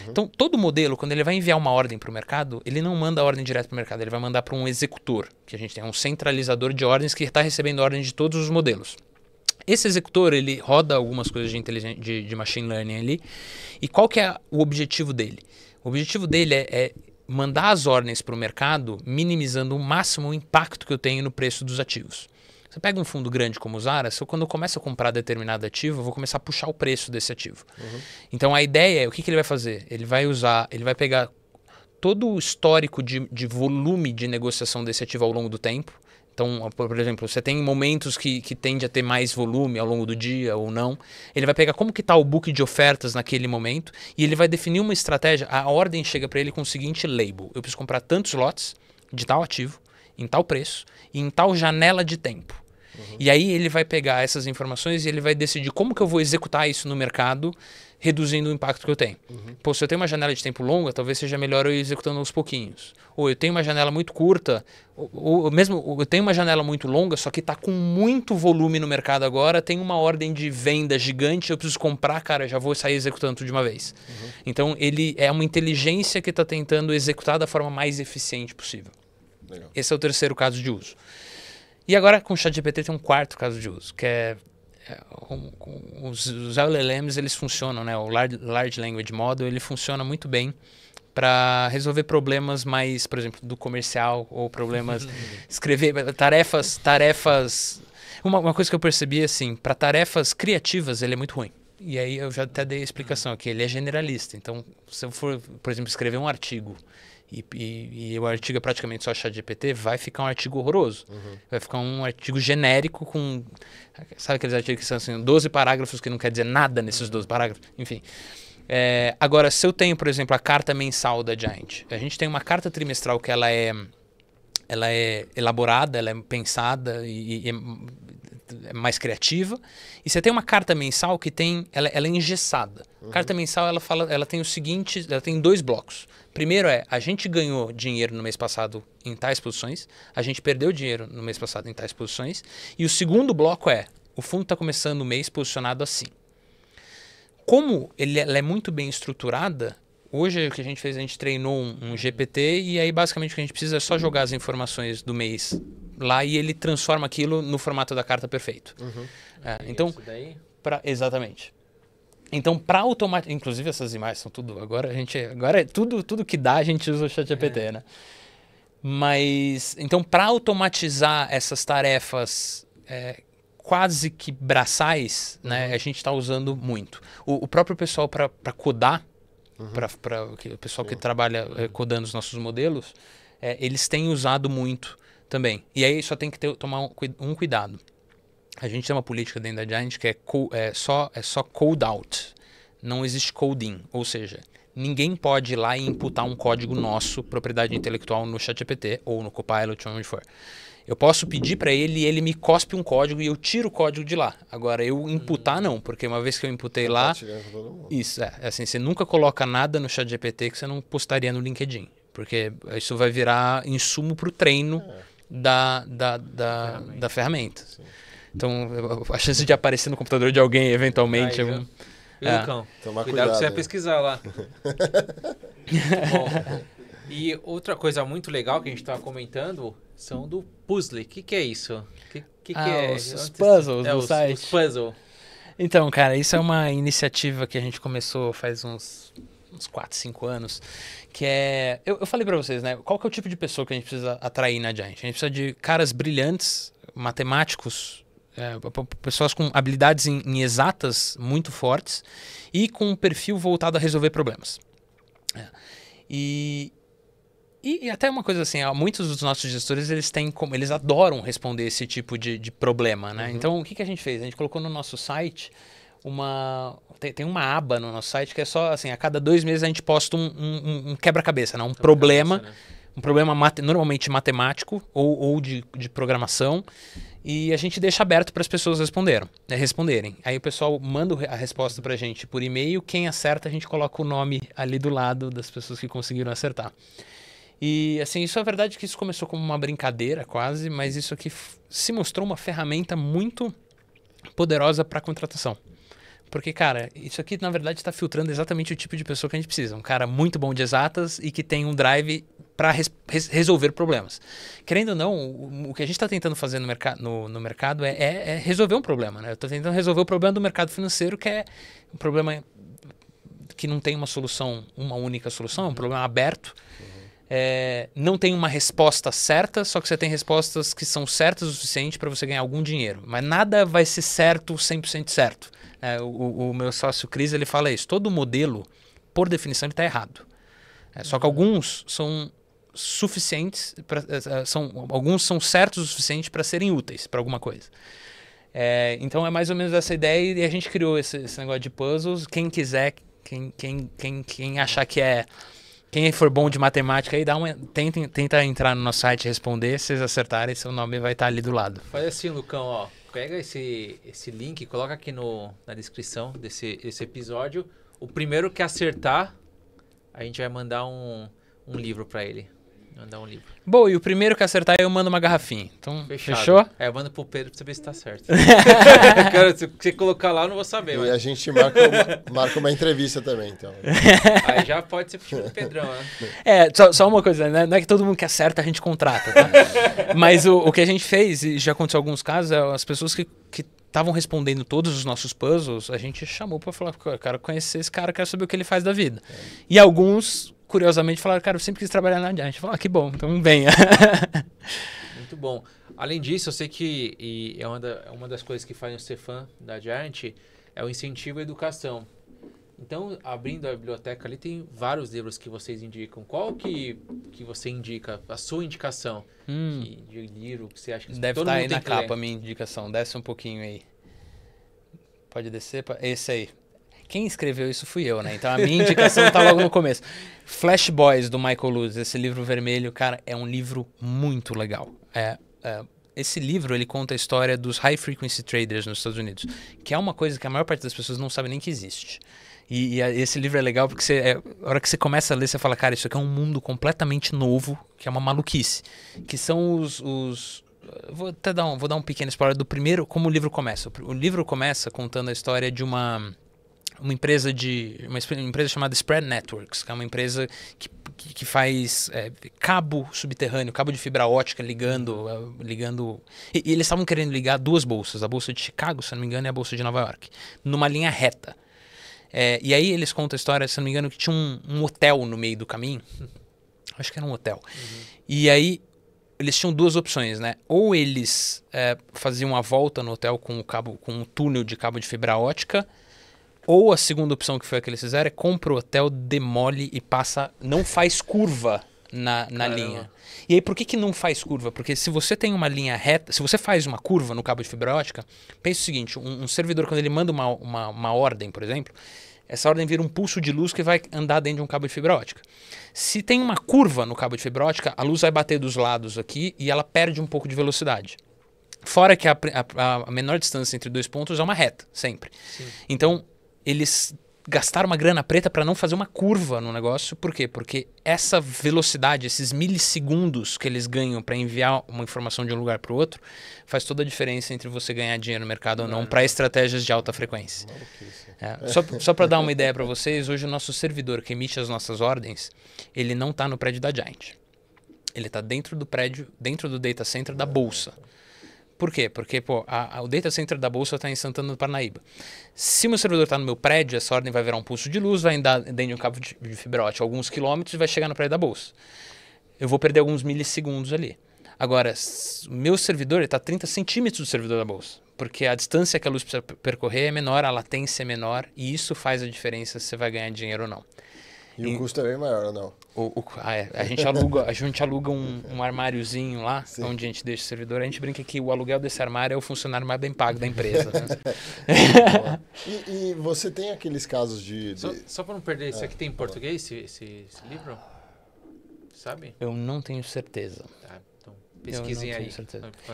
Então, todo modelo, quando ele vai enviar uma ordem para o mercado, ele não manda a ordem direto para o mercado, ele vai mandar para um executor, que a gente tem um centralizador de ordens que está recebendo ordens de todos os modelos. Esse executor, ele roda algumas coisas de machine learning ali, e qual que é o objetivo dele? O objetivo dele é mandar as ordens para o mercado, minimizando o máximo o impacto que eu tenho no preço dos ativos. Você pega um fundo grande como o Zara, quando eu começo a comprar determinado ativo, eu vou começar a puxar o preço desse ativo. Então a ideia é, o que ele vai fazer? Ele vai pegar todo o histórico de volume de negociação desse ativo ao longo do tempo. Então, por exemplo, você tem momentos que tende a ter mais volume ao longo do dia ou não. Ele vai pegar como que está o book de ofertas naquele momento e ele vai definir uma estratégia. A ordem chega para ele com o seguinte label. Eu preciso comprar tantos lotes de tal ativo, em tal preço e em tal janela de tempo. E aí ele vai pegar essas informações e ele vai decidir como que eu vou executar isso no mercado, reduzindo o impacto que eu tenho. Se eu tenho uma janela de tempo longa, talvez seja melhor eu ir executando aos pouquinhos. Ou eu tenho uma janela muito curta, ou mesmo eu tenho uma janela muito longa, só que está com muito volume no mercado agora, tem uma ordem de venda gigante, eu preciso comprar, cara, já vou sair executando tudo de uma vez. Então ele é uma inteligência que está tentando executar da forma mais eficiente possível. Legal. Esse é o terceiro caso de uso. E agora, com o ChatGPT, tem um quarto caso de uso, que os LLMs, eles funcionam, né? O Large Language Model, ele funciona muito bem para resolver problemas mais, por exemplo, do comercial, ou problemas, escrever tarefas. Uma coisa que eu percebi, assim, para tarefas criativas, ele é muito ruim. E aí eu já até dei a explicação aqui, ele é generalista. Então, se eu for, por exemplo, escrever um artigo e o artigo é praticamente só ChatGPT, vai ficar um artigo horroroso. Vai ficar um artigo genérico com... Sabe aqueles artigos que são assim, 12 parágrafos que não quer dizer nada nesses 12 parágrafos? Enfim. Agora, se eu tenho, por exemplo, a carta mensal da Giant, a gente tem uma carta trimestral que ela é elaborada, ela é pensada e é mais criativa. E você tem uma carta mensal que ela é engessada. A carta mensal ela tem o seguinte, ela tem 2 blocos. Primeiro a gente ganhou dinheiro no mês passado em tais posições, a gente perdeu dinheiro no mês passado em tais posições, e o segundo bloco o fundo está começando o mês posicionado assim. Como ela é muito bem estruturada, hoje o que a gente fez, a gente treinou um GPT e aí basicamente o que a gente precisa é só jogar as informações do mês lá e ele transforma aquilo no formato da carta perfeito. Então, exatamente. Então, para automatizar, inclusive essas imagens são tudo, agora é tudo que dá a gente usa o ChatGPT, né? Mas, então, para automatizar essas tarefas quase que braçais, né, a gente está usando muito. O próprio pessoal para codar, o pessoal que trabalha codando os nossos modelos, eles têm usado muito também. E aí só tem que tomar um cuidado. A gente tem uma política dentro da Giant que é só code out. Não existe coding. Ou seja, ninguém pode ir lá e imputar um código nosso, propriedade intelectual, no ChatGPT ou no Copilot, onde for. Eu posso pedir para ele e ele me cospe um código e eu tiro o código de lá. Agora, eu imputar não, porque uma vez que eu imputei lá... Isso, assim, você nunca coloca nada no ChatGPT que você não postaria no LinkedIn. Porque isso vai virar insumo para o treino da ferramenta. Sim. Então, a chance de aparecer no computador de alguém, eventualmente... Lucão, cuidado que você vai pesquisar lá. Bom, e outra coisa muito legal que a gente estava comentando são do Puzzle. O que é isso? Que é? Os puzzles do site. Os puzzles. Então, cara, isso é uma iniciativa que a gente começou faz uns 4, 5 anos, que é... Eu falei para vocês, né? Qual que é o tipo de pessoa que a gente precisa atrair na Giant? A gente precisa de caras brilhantes, matemáticos, pessoas com habilidades em exatas muito fortes e com um perfil voltado a resolver problemas. E até uma coisa assim, muitos dos nossos gestores, eles adoram responder esse tipo de problema, né? Então, o que a gente fez? A gente colocou no nosso site tem uma aba no nosso site que é só assim, a cada 2 meses a gente posta um quebra-cabeça, né? Um problema normalmente matemático ou de programação, e a gente deixa aberto para as pessoas responderem. Aí o pessoal manda a resposta para a gente por e-mail, quem acerta a gente coloca o nome ali do lado das pessoas que conseguiram acertar. E assim, isso é verdade que isso começou como uma brincadeira quase, mas isso aqui se mostrou uma ferramenta muito poderosa para contratação. Porque, cara, isso aqui na verdade está filtrando exatamente o tipo de pessoa que a gente precisa. Um cara muito bom de exatas e que tem um drive para resolver problemas. Querendo ou não, o que a gente está tentando fazer no mercado é resolver um problema, né? Eu estou tentando resolver o problema do mercado financeiro, que é um problema que não tem uma única solução, é um problema aberto. Não tem uma resposta certa, só que você tem respostas que são certas o suficiente para você ganhar algum dinheiro. Mas nada vai ser certo, 100% certo. O meu sócio Cris, ele fala isso. Todo modelo, por definição, está errado. Só que alguns são suficientes, alguns são certos o suficiente para serem úteis para alguma coisa. Então é mais ou menos essa ideia, e a gente criou esse negócio de puzzles. Quem quiser, quem achar que quem for bom de matemática aí, tenta entrar no nosso site e responder. Se vocês acertarem, seu nome vai estar ali do lado. Faz assim, Lucão, ó. Pega esse link, coloca aqui na descrição desse episódio. O primeiro que acertar, a gente vai mandar um livro para ele. Mandar um livro. Bom, e o primeiro que acertar, eu mando uma garrafinha. Então, fechado. Fechou? Eu mando pro Pedro pra você ver se tá certo. Se você colocar lá, eu não vou saber. E mas... a gente marca uma entrevista também, então. Aí já pode ser pro Pedrão, né? Só uma coisa, né? Não é que todo mundo que acerta a gente contrata, tá? Mas o que a gente fez, e já aconteceu em alguns casos, as pessoas que estavam respondendo todos os nossos puzzles, a gente chamou pra falar, eu quero conhecer esse cara, quero saber o que ele faz da vida. E alguns... curiosamente falaram, cara, eu sempre quis trabalhar na Giant. Falei, que bom, então venha. Muito bom. Além disso, eu sei que é uma das coisas que fazem eu ser fã da Giant é o incentivo à educação. Então, abrindo a biblioteca ali, tem vários livros que vocês indicam. Qual que você indica? A sua indicação de livro que você acha que Deve todo estar mundo aí tem na que capa a ler? minha indicação. Desce um pouquinho aí. Pode descer? Esse aí. Quem escreveu isso fui eu, né? Então a minha indicação tá logo no começo. Flash Boys, do Michael Lewis. Esse livro vermelho, cara, é um livro muito legal. Esse livro, ele conta a história dos high frequency traders nos Estados Unidos, que é uma coisa que a maior parte das pessoas não sabe nem que existe. E esse livro é legal porque a hora que você começa a ler, você fala, cara, isso aqui é um mundo completamente novo, que é uma maluquice. Que são os vou dar um pequeno spoiler do primeiro, como o livro começa. O livro começa contando a história de uma empresa chamada Spread Networks, que é uma empresa que faz cabo subterrâneo, cabo de fibra ótica ligando. E eles estavam querendo ligar duas bolsas, a bolsa de Chicago, se não me engano, e a bolsa de Nova York, numa linha reta. E aí eles contam a história, se não me engano, que tinha um hotel no meio do caminho. Acho que era um hotel. E aí eles tinham duas opções, né? Ou eles faziam a volta no hotel com um túnel de cabo de fibra ótica, ou a segunda opção, que foi a que eles fizeram, é compra o hotel, demole e não faz curva na linha. E aí, por que não faz curva? Porque se você tem uma linha reta, se você faz uma curva no cabo de fibra ótica, pense o seguinte, um servidor, quando ele manda uma ordem, por exemplo, essa ordem vira um pulso de luz que vai andar dentro de um cabo de fibra ótica. Se tem uma curva no cabo de fibra ótica, a luz vai bater dos lados aqui e ela perde um pouco de velocidade. Fora que a menor distância entre dois pontos é uma reta, sempre. Sim. Então, eles gastaram uma grana preta para não fazer uma curva no negócio. Por quê? Porque essa velocidade, esses milissegundos que eles ganham para enviar uma informação de um lugar para o outro, faz toda a diferença entre você ganhar dinheiro no mercado ou não para estratégias de alta frequência. Só para dar uma ideia para vocês, hoje o nosso servidor que emite as nossas ordens, ele não está no prédio da Giant. Ele está dentro do prédio, dentro do data center da Bolsa. Por quê? Porque o data center da Bolsa está em Santana do Parnaíba. Se o meu servidor está no meu prédio, essa ordem vai virar um pulso de luz, vai andar dentro de um cabo de fibra ótica alguns quilômetros e vai chegar no prédio da Bolsa. Eu vou perder alguns milissegundos ali. Agora, o meu servidor está a 30 centímetros do servidor da Bolsa, porque a distância que a luz precisa percorrer é menor, a latência é menor, e isso faz a diferença se você vai ganhar dinheiro ou não. E o custo é bem maior, ou não? A gente aluga um armáriozinho lá, Sim. onde a gente deixa o servidor. A gente brinca que o aluguel desse armário é o funcionário mais bem pago da empresa. Né? E você tem aqueles casos de... Só para não perder, isso aqui tem em português, esse livro? Sabe? Eu não tenho certeza. Tá, então pesquisem aí.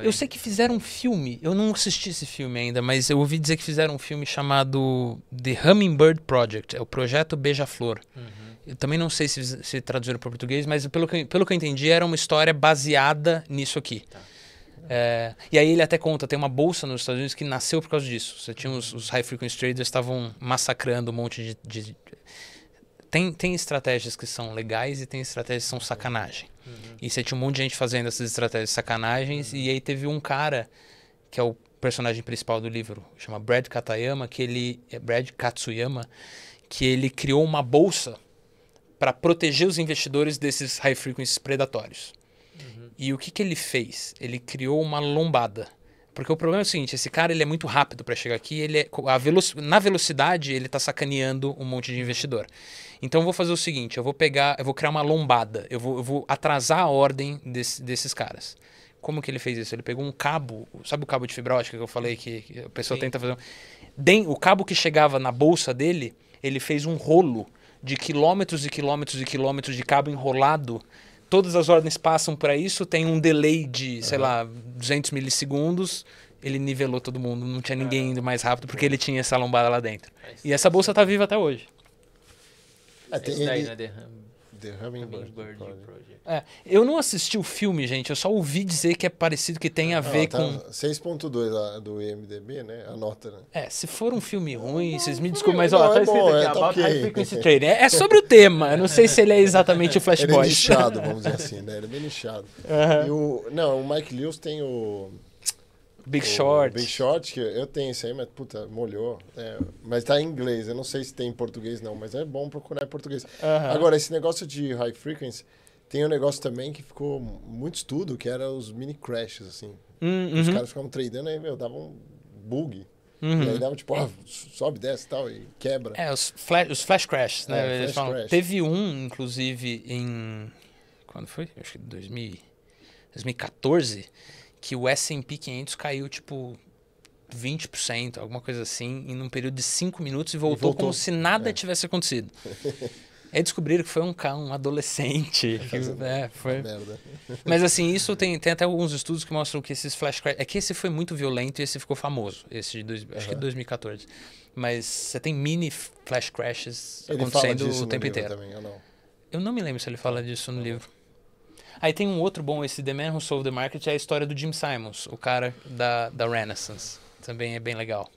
Eu sei que fizeram um filme, eu não assisti esse filme ainda, mas eu ouvi dizer que fizeram um filme chamado The Hummingbird Project, é o Projeto Beija-Flor. Eu também não sei se traduziram para o português, mas pelo que eu entendi, era uma história baseada nisso aqui. Tá. E aí ele até conta, tem uma bolsa nos Estados Unidos que nasceu por causa disso. Você tinha os high frequency traders estavam massacrando um monte de... Tem estratégias que são legais e tem estratégias que são sacanagem. E você tinha um monte de gente fazendo essas estratégias de sacanagens, e aí teve um cara, que é o personagem principal do livro, chama Brad Katsuyama, que ele criou uma bolsa para proteger os investidores desses high frequencies predatórios. E o que ele fez? Ele criou uma lombada. Porque o problema é o seguinte, esse cara ele é muito rápido para chegar aqui, na velocidade ele está sacaneando um monte de investidor. Então eu vou fazer o seguinte, eu vou criar uma lombada, eu vou atrasar a ordem desses caras. Como que ele fez isso? Ele pegou um cabo, sabe o cabo de fibra ótica que eu falei que a pessoa tenta fazer? O cabo que chegava na bolsa dele, ele fez um rolo de quilômetros e quilômetros e quilômetros de cabo enrolado. Todas as ordens passam para isso, tem um delay de, sei lá, 200 milissegundos. Ele nivelou todo mundo, não tinha ninguém indo mais rápido porque ele tinha essa lombada lá dentro. E essa bolsa está viva até hoje. Esse daí, né? The Hummingbird Project. Eu não assisti o filme, gente. Eu só ouvi dizer que é parecido, que tem a ver com... 6.2 do IMDb, né? A nota, né? Se for um filme ruim, vocês me desculpem, mas tá escrito bom, aqui, tá About okay. High Frequency Trading. É sobre o tema. Eu não sei se ele é exatamente o Flash Ele é Boys. nichado, vamos dizer assim, né? Ele é bem nichado. E o Mike Lewis tem o... Big Short. Big Short, que eu tenho isso aí, mas puta, molhou. Mas tá em inglês, eu não sei se tem em português não, mas é bom procurar em português. Agora, esse negócio de high frequency, tem um negócio também que ficou muito estudo, que era os mini crashes, assim. Os caras ficavam tradando aí, dava um bug. E aí dava tipo, sobe, desce e tal, e quebra. Os flash crashes, né? Eles flash falam. crash. Teve um, inclusive, quando foi? Acho que 2014, que o S&P 500 caiu, tipo, 20%, alguma coisa assim, em um período de 5 minutos e voltou como se nada tivesse acontecido. Aí descobriram que foi um adolescente. Foi. Merda. Mas assim, isso tem até alguns estudos que mostram que esses flash crash... É que esse foi muito violento e esse ficou famoso. Esse de acho que 2014. Mas você tem mini flash crashes acontecendo o tempo inteiro. Também, ou não? Eu não me lembro se ele fala disso no livro. Aí tem um outro bom, esse The Man Who Sold the Market, é a história do Jim Simons, o cara da Renaissance. Também é bem legal.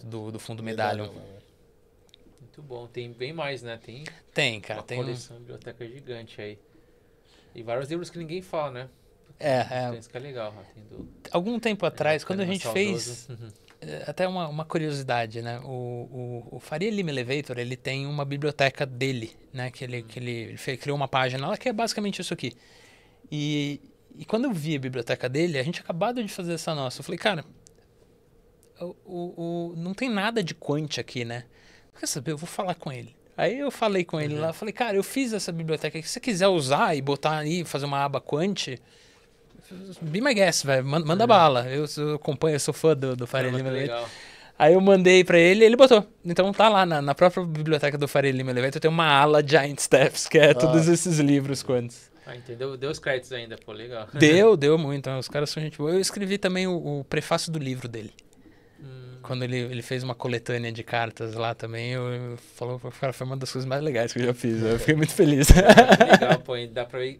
Do fundo Medallion. Muito bom. Tem bem mais, né? Tem, cara. Uma coleção, biblioteca gigante aí. E vários livros que ninguém fala, né? Tem isso que é legal. Algum tempo atrás, quando a gente saudoso. fez... Até uma curiosidade, né? O Faria Lima Elevator, ele tem uma biblioteca dele, né? Que ele criou uma página lá que é basicamente isso aqui. E quando eu vi a biblioteca dele, a gente acabado de fazer essa nossa. Eu falei, cara, não tem nada de quant aqui, né? Quer saber? Eu vou falar com ele. Aí eu falei com ele lá, falei, cara, eu fiz essa biblioteca aqui. Se você quiser usar e botar aí, fazer uma aba quant, be my guest, velho. Manda bala. Eu acompanho, eu sou fã do Faria Lima Elevator. Aí eu mandei pra ele e ele botou. Então tá lá na própria biblioteca do Faria Lima Elevator, tem uma ala Giant Steps, que é todos esses livros quantos. Entendeu? Deu os créditos ainda, pô, legal. Deu muito. Os caras são gente boa. Eu escrevi também o prefácio do livro dele. Quando ele fez uma coletânea de cartas lá também, falou, cara, foi uma das coisas mais legais que eu já fiz. Eu fiquei muito feliz. Legal, pô, dá pra ver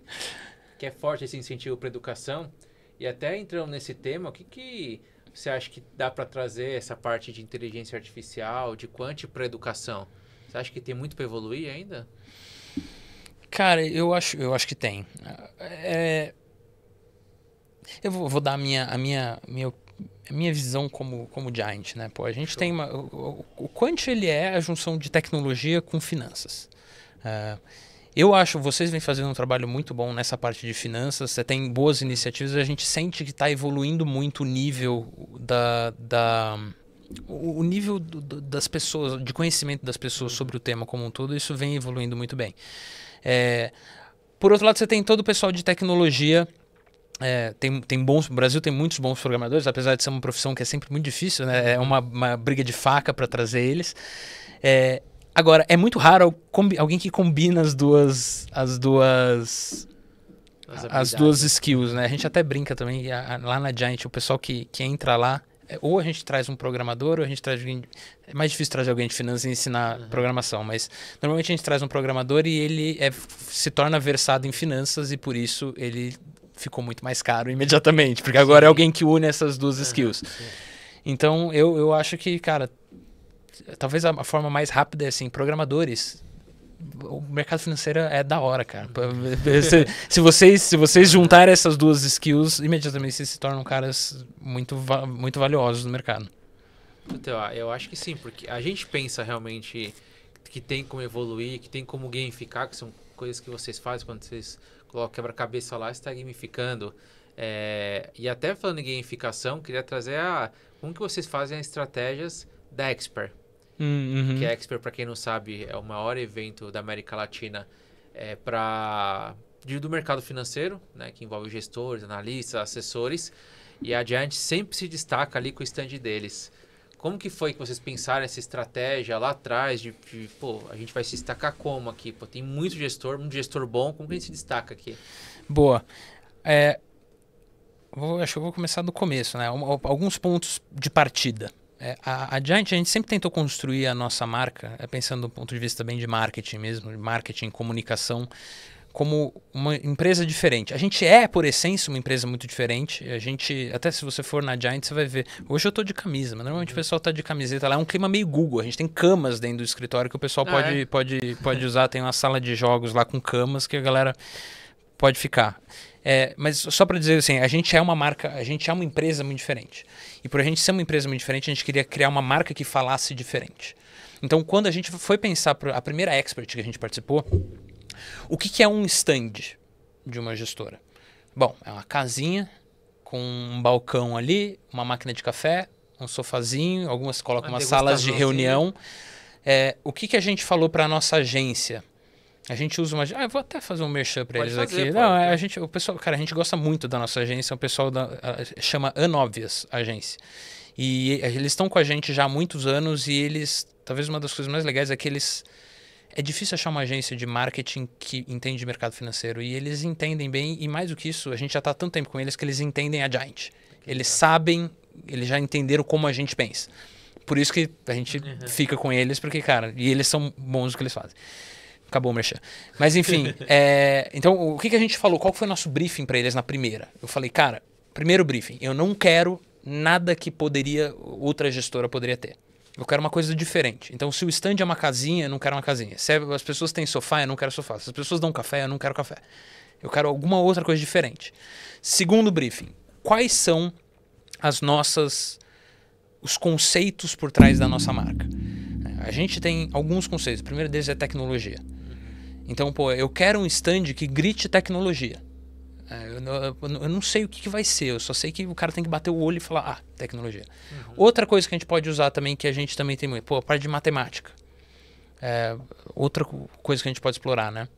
que é forte esse incentivo para educação. E até entrando nesse tema, o que você acha que dá para trazer essa parte de inteligência artificial, de quant para educação? Você acha que tem muito para evoluir ainda? Cara, eu acho que tem. Eu vou dar a minha visão como Giant, né? Pô, a gente tem o quant, ele é a junção de tecnologia com finanças. Eu acho, vocês vêm fazendo um trabalho muito bom nessa parte de finanças, você tem boas iniciativas, a gente sente que está evoluindo muito o nível o nível das pessoas, de conhecimento das pessoas sobre o tema como um todo, isso vem evoluindo muito bem. Por outro lado, você tem todo o pessoal de tecnologia. O Brasil tem muitos bons programadores, apesar de ser uma profissão que é sempre muito difícil, né? É uma briga de faca para trazer eles. Agora, é muito raro alguém que combina as duas skills, né? A gente até brinca também, lá na Giant, o pessoal que entra lá, ou a gente traz um programador, ou a gente traz alguém... É mais difícil trazer alguém de finanças e ensinar programação, mas normalmente a gente traz um programador e ele se torna versado em finanças e por isso ele ficou muito mais caro imediatamente, porque agora é alguém que une essas duas skills. Então, eu acho que, cara, talvez a forma mais rápida é assim, programadores, o mercado financeiro é da hora, cara. Se vocês juntarem essas duas skills, imediatamente vocês se tornam caras muito valiosos no mercado. Então, eu acho que sim, porque a gente pensa realmente que tem como evoluir, que tem como gamificar, que são coisas que vocês fazem quando vocês colocam quebra-cabeça lá, você está gamificando. E até falando em gamificação, queria trazer como que vocês fazem as estratégias da Expert. Que a Expert, para quem não sabe, é o maior evento da América Latina do mercado financeiro, né, que envolve gestores, analistas, assessores, e a Giant sempre se destaca ali com o stand deles. Como que foi que vocês pensaram essa estratégia lá atrás a gente vai se destacar como aqui? Pô, tem muito gestor bom, como que a gente se destaca aqui? Boa. Acho que eu vou começar do começo, né? Alguns pontos de partida. A Giant, a gente sempre tentou construir a nossa marca, pensando do ponto de vista bem de marketing mesmo, de marketing, comunicação, como uma empresa diferente. A gente por essência, uma empresa muito diferente. A gente, até se você for na Giant, você vai ver. Hoje eu tô de camisa, mas normalmente o pessoal tá de camiseta lá. É um clima meio Google. A gente tem camas dentro do escritório que o pessoal pode usar. Tem uma sala de jogos lá com camas que a galera pode ficar. Mas só para dizer assim, a gente é uma marca, a gente é uma empresa muito diferente. E por a gente ser uma empresa muito diferente, a gente queria criar uma marca que falasse diferente. Então, quando a gente foi pensar a primeira Expert que a gente participou, o que é um stand de uma gestora? Bom, é uma casinha com um balcão ali, uma máquina de café, um sofazinho, algumas colocam Uma umas salas de degustaçãozinha. reunião. O que a gente falou para nossa agência? A gente usa uma... eu vou até fazer um merchan para Pode eles fazer, aqui. pode. Não, o pessoal, cara, a gente gosta muito da nossa agência, o pessoal chama Unobvious Agência. E eles estão com a gente já há muitos anos e eles... Talvez uma das coisas mais legais é que eles... É difícil achar uma agência de marketing que entende de mercado financeiro. E eles entendem bem, e mais do que isso, a gente já está há tanto tempo com eles que eles entendem a Giant. Eles sabem, eles já entenderam como a gente pensa. Por isso que a gente fica com eles, porque, cara, e eles são bons no que eles fazem. Acabou o merchan. Mas, enfim, então, o que a gente falou? Qual foi o nosso briefing para eles na primeira? Eu falei, cara, primeiro briefing, eu não quero nada que outra gestora poderia ter. Eu quero uma coisa diferente. Então, se o stand é uma casinha, eu não quero uma casinha. Se as pessoas têm sofá, eu não quero sofá. Se as pessoas dão café, eu não quero café. Eu quero alguma outra coisa diferente. Segundo briefing, quais são os conceitos por trás da nossa marca? A gente tem alguns conceitos. O primeiro deles é tecnologia. Então, eu quero um stand que grite tecnologia. Eu não sei o que vai ser, eu só sei que o cara tem que bater o olho e falar, tecnologia. Outra coisa que a gente pode usar também, que a gente também tem muito, a parte de matemática. Outra coisa que a gente pode explorar, né?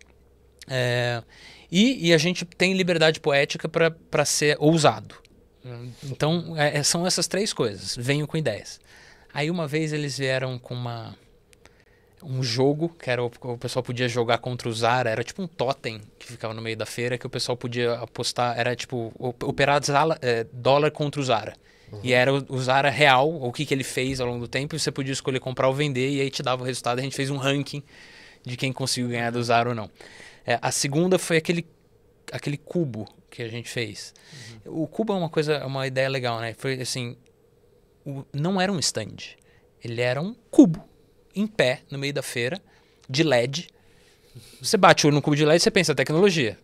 E a gente tem liberdade poética para ser ousado. Então, são essas três coisas, venham com ideias. Aí uma vez eles vieram com um jogo, que era o pessoal podia jogar contra o Zara, era tipo um totem que ficava no meio da feira, que o pessoal podia apostar, era tipo operar dólar contra o Zara. E era o Zara real, o que ele fez ao longo do tempo, e você podia escolher comprar ou vender, e aí te dava o resultado. A gente fez um ranking de quem conseguiu ganhar do Zara ou não. A segunda foi aquele cubo que a gente fez. O cubo é uma ideia legal, né? Foi assim, não era um stand, ele era um cubo em pé no meio da feira, de LED. Você bate o olho no cubo de LED e você pensa, tecnologia.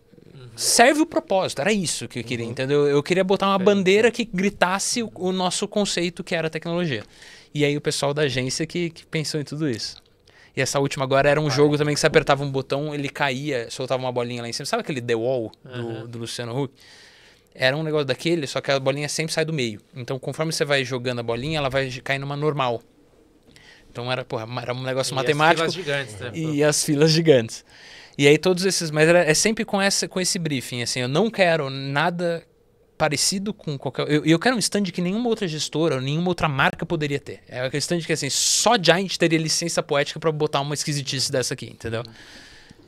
Serve o propósito, era isso que eu queria, entendeu? Eu queria botar uma bandeira que gritasse o nosso conceito, que era tecnologia. E aí o pessoal da agência que pensou em tudo isso. E essa última agora era um jogo também que você apertava um botão, ele caía, soltava uma bolinha lá em cima. Sabe aquele The Wall do Luciano Huck? Era um negócio daquele, só que a bolinha sempre sai do meio. Então, conforme você vai jogando a bolinha, ela vai cair numa normal. Então era um negócio matemático. As filas gigantes, né? E as filas gigantes. E aí todos esses... Mas é sempre com esse briefing, assim, eu não quero nada parecido com qualquer... Eu quero um stand que nenhuma outra gestora, nenhuma outra marca poderia ter. É aquele stand que, assim, só Giant teria licença poética pra botar uma esquisitice dessa aqui, entendeu?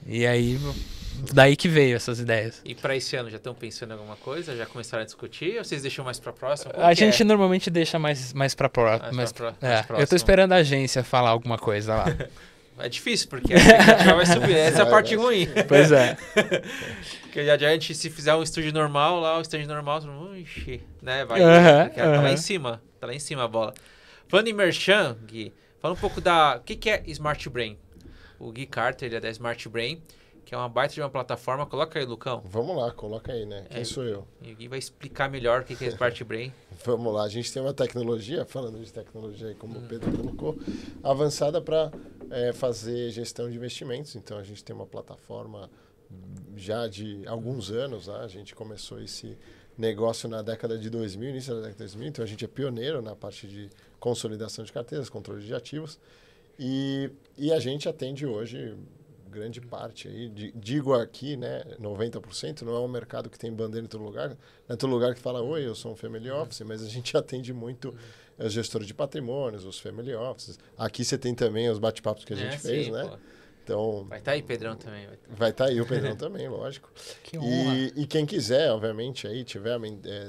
E aí... Daí que veio essas ideias. E para esse ano já estão pensando em alguma coisa? Já começaram a discutir? Ou vocês deixam mais para próxima? A gente normalmente deixa mais para próxima. Eu tô esperando a agência falar alguma coisa lá. É difícil, porque a expectativa vai subir. Essa é a parte ruim. Pois é. Porque a gente, se fizer um estúdio normal, lá o stand normal, ixi, né? Vai. Tá lá em cima. Tá lá em cima a bola. Falando em merchan, Gui, fala um pouco o que é Smart Brain? O Gui Carter, ele é da Smart Brain, que é uma baita de uma plataforma. Coloca aí, Lucão. Vamos lá, coloca aí, né? Quem sou eu? E o Gui vai explicar melhor o que é Smart Brain. Vamos lá, a gente tem uma tecnologia, falando de tecnologia aí, como o Pedro colocou, avançada para fazer gestão de investimentos. Então, a gente tem uma plataforma já de alguns anos, né? A gente começou esse negócio na década de 2000, início da década de 2000, então a gente é pioneiro na parte de consolidação de carteiras, controle de ativos, e a gente atende hoje grande parte aí, digo aqui, né, 90%, não é um mercado que tem bandeira em todo lugar, não é todo lugar que fala, oi, eu sou um family office, mas a gente atende muito os gestores de patrimônios, os family offices. Aqui você tem também os bate-papos que a gente fez, sim, né? Pô. Então, vai estar aí Pedrão também. Vai estar aí o Pedrão também, lógico. Que honra. E quem quiser, obviamente, aí tiver,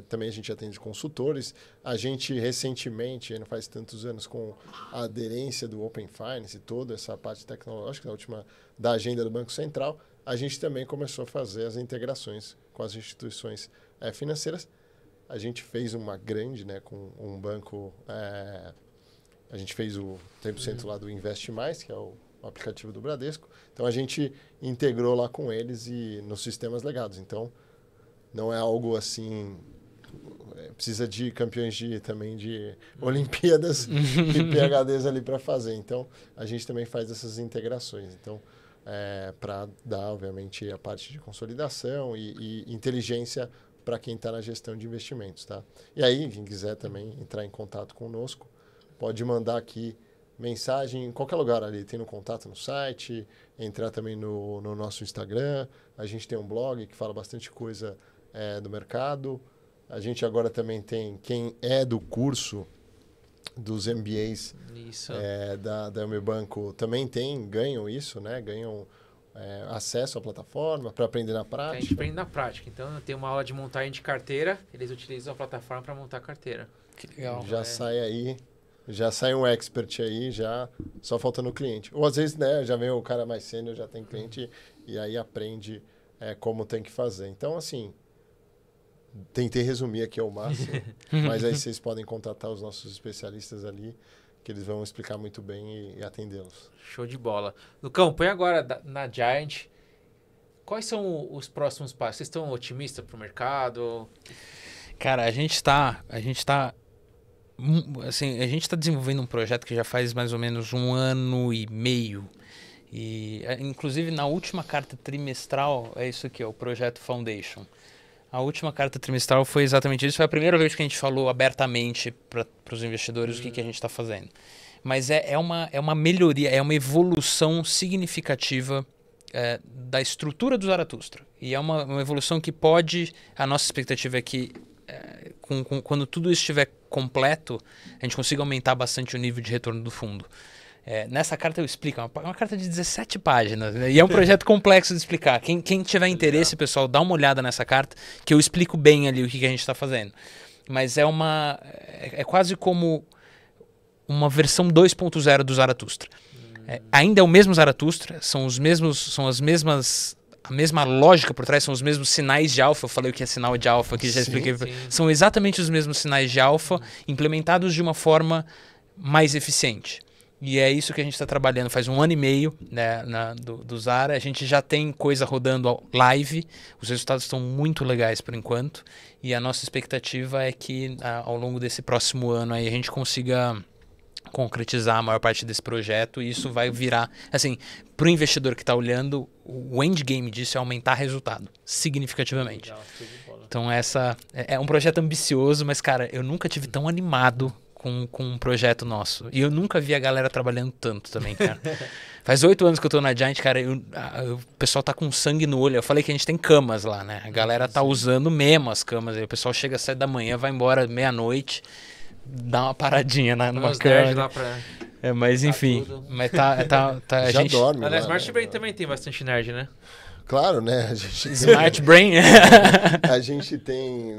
também a gente atende consultores. A gente recentemente, não faz tantos anos, com a aderência do Open Finance e toda essa parte tecnológica, da agenda do Banco Central, a gente também começou a fazer as integrações com as instituições financeiras. A gente fez uma grande, né, com um banco, a gente fez o 100% lá do Investe Mais, que é o aplicativo do Bradesco. Então, a gente integrou lá com eles e nos sistemas legados. Então, não é algo assim... precisa de campeões também de Olimpíadas e PhDs ali para fazer. Então, a gente também faz essas integrações. Então, para dar, obviamente, a parte de consolidação e inteligência para quem está na gestão de investimentos, tá? E aí, quem quiser também entrar em contato conosco, pode mandar aqui mensagem em qualquer lugar ali. Tem no contato no site, entrar também no nosso Instagram. A gente tem um blog que fala bastante coisa do mercado. A gente agora também tem quem é do curso dos MBAs da Elmer Banco também ganham isso, né? Ganham acesso à plataforma para aprender na prática. A gente aprende na prática. Então, tem uma aula de montagem de carteira, eles utilizam a plataforma para montar a carteira. Que legal. Já sai um expert aí, já só faltando o cliente. Ou às vezes, né, já vem o cara mais sênior, já tem cliente e aí aprende como tem que fazer. Então, assim, tentei resumir aqui ao máximo, mas aí vocês podem contatar os nossos especialistas ali, que eles vão explicar muito bem e atendê-los. Show de bola. Lucão, põe agora na Giant. Quais são os próximos passos? Vocês estão otimistas para o mercado? Cara, a gente tá desenvolvendo um projeto que já faz mais ou menos 1 ano e meio. E, inclusive, na última carta trimestral, é isso aqui, o Projeto Foundation. A última carta trimestral foi exatamente isso. Foi a primeira vez que a gente falou abertamente para os investidores o que a gente está fazendo. Mas é uma melhoria, é uma evolução significativa da estrutura do Zaratustra. E é uma evolução que pode... A nossa expectativa é que, quando tudo isso estiver completo, a gente consiga aumentar bastante o nível de retorno do fundo. Nessa carta eu explico, é uma carta de 17 páginas, né? E é um projeto complexo de explicar. Quem tiver interesse, pessoal, dá uma olhada nessa carta, que eu explico bem ali o que a gente está fazendo. Mas é quase como uma versão 2.0 do Zaratustra. Ainda é o mesmo Zaratustra, a mesma lógica por trás, são os mesmos sinais de alfa. Eu falei o que é sinal de alfa aqui, já expliquei. Sim. São exatamente os mesmos sinais de alfa, implementados de uma forma mais eficiente. E é isso que a gente está trabalhando faz 1 ano e meio, né, do Zara. A gente já tem coisa rodando live, os resultados estão muito legais por enquanto. E a nossa expectativa é que ao longo desse próximo ano aí, a gente consiga concretizar a maior parte desse projeto. E isso vai virar, assim, para o investidor que está olhando, o endgame disso é aumentar resultado significativamente. Legal, então essa é um projeto ambicioso, mas cara, eu nunca tive tão animado com um projeto nosso. E eu nunca vi a galera trabalhando tanto também, cara. Faz 8 anos que eu tô na Giant, cara, o pessoal tá com sangue no olho. Eu falei que a gente tem camas lá, né? A galera tá usando mesmo as camas. Aí o pessoal chega às 7 da manhã, vai embora meia-noite, dá uma paradinha numa cama. Lá pra... mas enfim. Mas a Já gente dorme. Aliás, lá, Smart Brain também tem bastante nerd, né? Claro, né? A gente Smart Brain. A gente tem...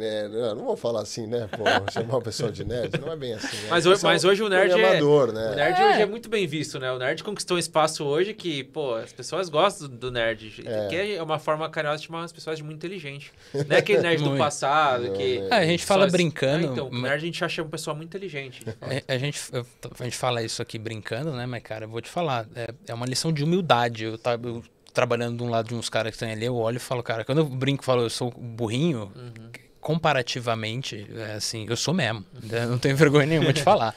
não vou falar assim, né? Pô, chamar uma pessoa de nerd, não é bem assim, né? Mas hoje o nerd amador, né? O nerd hoje é muito bem visto, né? O nerd conquistou um espaço hoje que, pô, as pessoas gostam do nerd. Que é uma forma carinhosa de chamar as pessoas de muito inteligente. Não é aquele nerd do passado que... a gente fala brincando. Então, o nerd a gente acha uma pessoa muito inteligente. A gente fala isso aqui brincando, né? Mas, cara, eu vou te falar. É uma lição de humildade. Eu trabalhando de um lado de uns caras que estão ali, eu olho e falo, cara, quando eu brinco e falo, eu sou burrinho, comparativamente, assim, eu sou mesmo. Não tenho vergonha nenhuma de falar.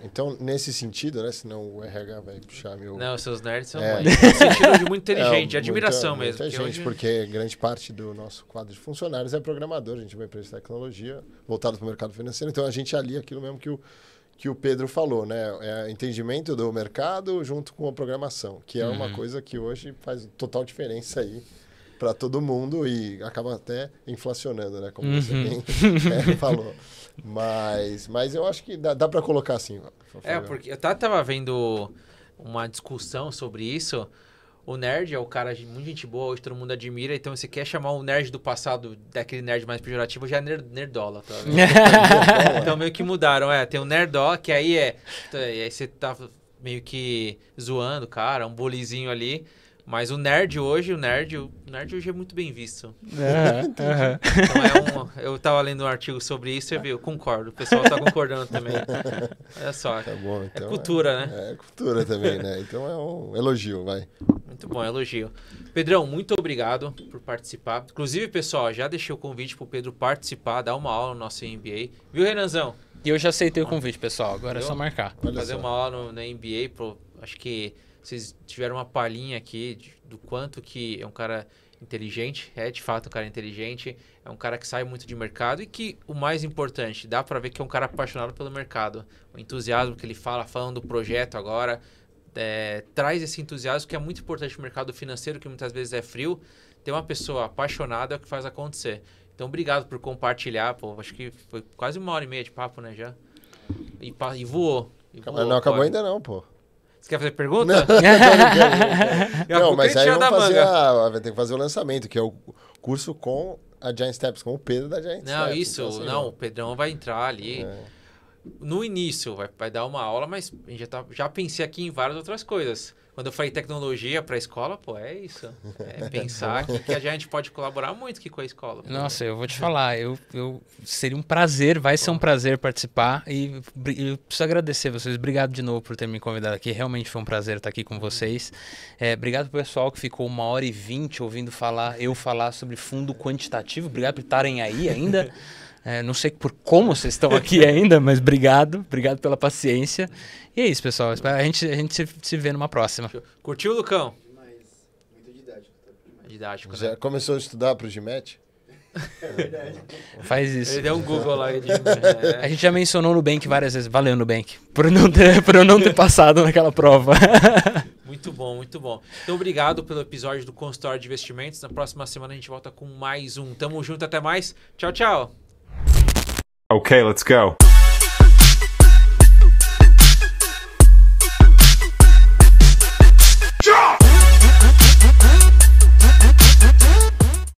Então, nesse sentido, né? Senão o RH vai puxar meu... Não, seus nerds são no sentido de muito inteligente, de admiração muita mesmo. Gente, porque grande parte do nosso quadro de funcionários é programador, a gente é uma empresa de tecnologia voltada para o mercado financeiro, então a gente alia aquilo mesmo que o Pedro falou, né? É entendimento do mercado junto com a programação, que é uma coisa que hoje faz total diferença aí para todo mundo e acaba até inflacionando, né? Como você bem falou. Mas eu acho que dá para colocar assim. Porque eu tava vendo uma discussão sobre isso. O nerd é o cara de muita gente boa, hoje todo mundo admira, então você quer chamar o nerd do passado, daquele nerd mais pejorativo, já é nerdola, tá? Então meio que mudaram, tem o nerdola, que aí aí você tá meio que zoando, cara, um bullyzinho ali, mas o nerd hoje é muito bem visto. Então eu tava lendo um artigo sobre isso e eu concordo, o pessoal tá concordando também. Olha só, tá bom, então cultura, né? É cultura também, né? Então é um elogio, vai. Muito bom, elogio. Pedrão, muito obrigado por participar. Inclusive, pessoal, já deixei o convite pro Pedro participar, dar uma aula no nosso MBA. Viu, Renanzão? E eu já aceitei o convite, pessoal. Agora é só marcar. Fazer uma aula no MBA. Acho que vocês tiveram uma palhinha aqui do quanto que é um cara inteligente, é de fato um cara inteligente, é um cara que sai muito de mercado e que, o mais importante, dá pra ver que é um cara apaixonado pelo mercado. O entusiasmo que ele fala, falando do projeto agora, traz esse entusiasmo que é muito importante no mercado financeiro, que muitas vezes é frio. Ter uma pessoa apaixonada é o que faz acontecer. Então, obrigado por compartilhar, pô, acho que foi quase 1h30 de papo, né, já. E voou. Mas não acabou ainda não, pô. Você quer fazer pergunta? Não, mas aí vamos fazer vai ter que fazer o lançamento, que é o curso com a Giant Steps, com o Pedro da Giant Steps. Não, isso, então, assim, não, o Pedrão vai entrar ali. No início, vai dar uma aula, mas a gente já pensei aqui em várias outras coisas. Quando eu falei tecnologia para a escola, pô, é isso. É pensar que a gente pode colaborar muito aqui com a escola. Nossa, eu vou te falar, seria um prazer, vai ser um prazer participar e eu preciso agradecer vocês. Obrigado de novo por ter me convidado aqui, realmente foi um prazer estar aqui com vocês. Obrigado pro pessoal que ficou 1h20 ouvindo eu falar sobre fundo quantitativo. Obrigado por estarem aí ainda. Não sei como vocês estão aqui ainda, mas obrigado pela paciência. E é isso, pessoal. A gente se vê numa próxima. Curtiu, Lucão? Demais. Muito didático. Didático, Já né? começou a estudar pro GMAT? É verdade. Faz isso. Ele deu um Google lá. A gente já mencionou o Nubank várias vezes. Valeu, Nubank. Por eu não ter passado naquela prova. Muito bom, muito bom. Então, obrigado pelo episódio do Consultório de Investimentos. Na próxima semana a gente volta com mais um. Tamo junto, até mais. Tchau, tchau. Okay, let's go.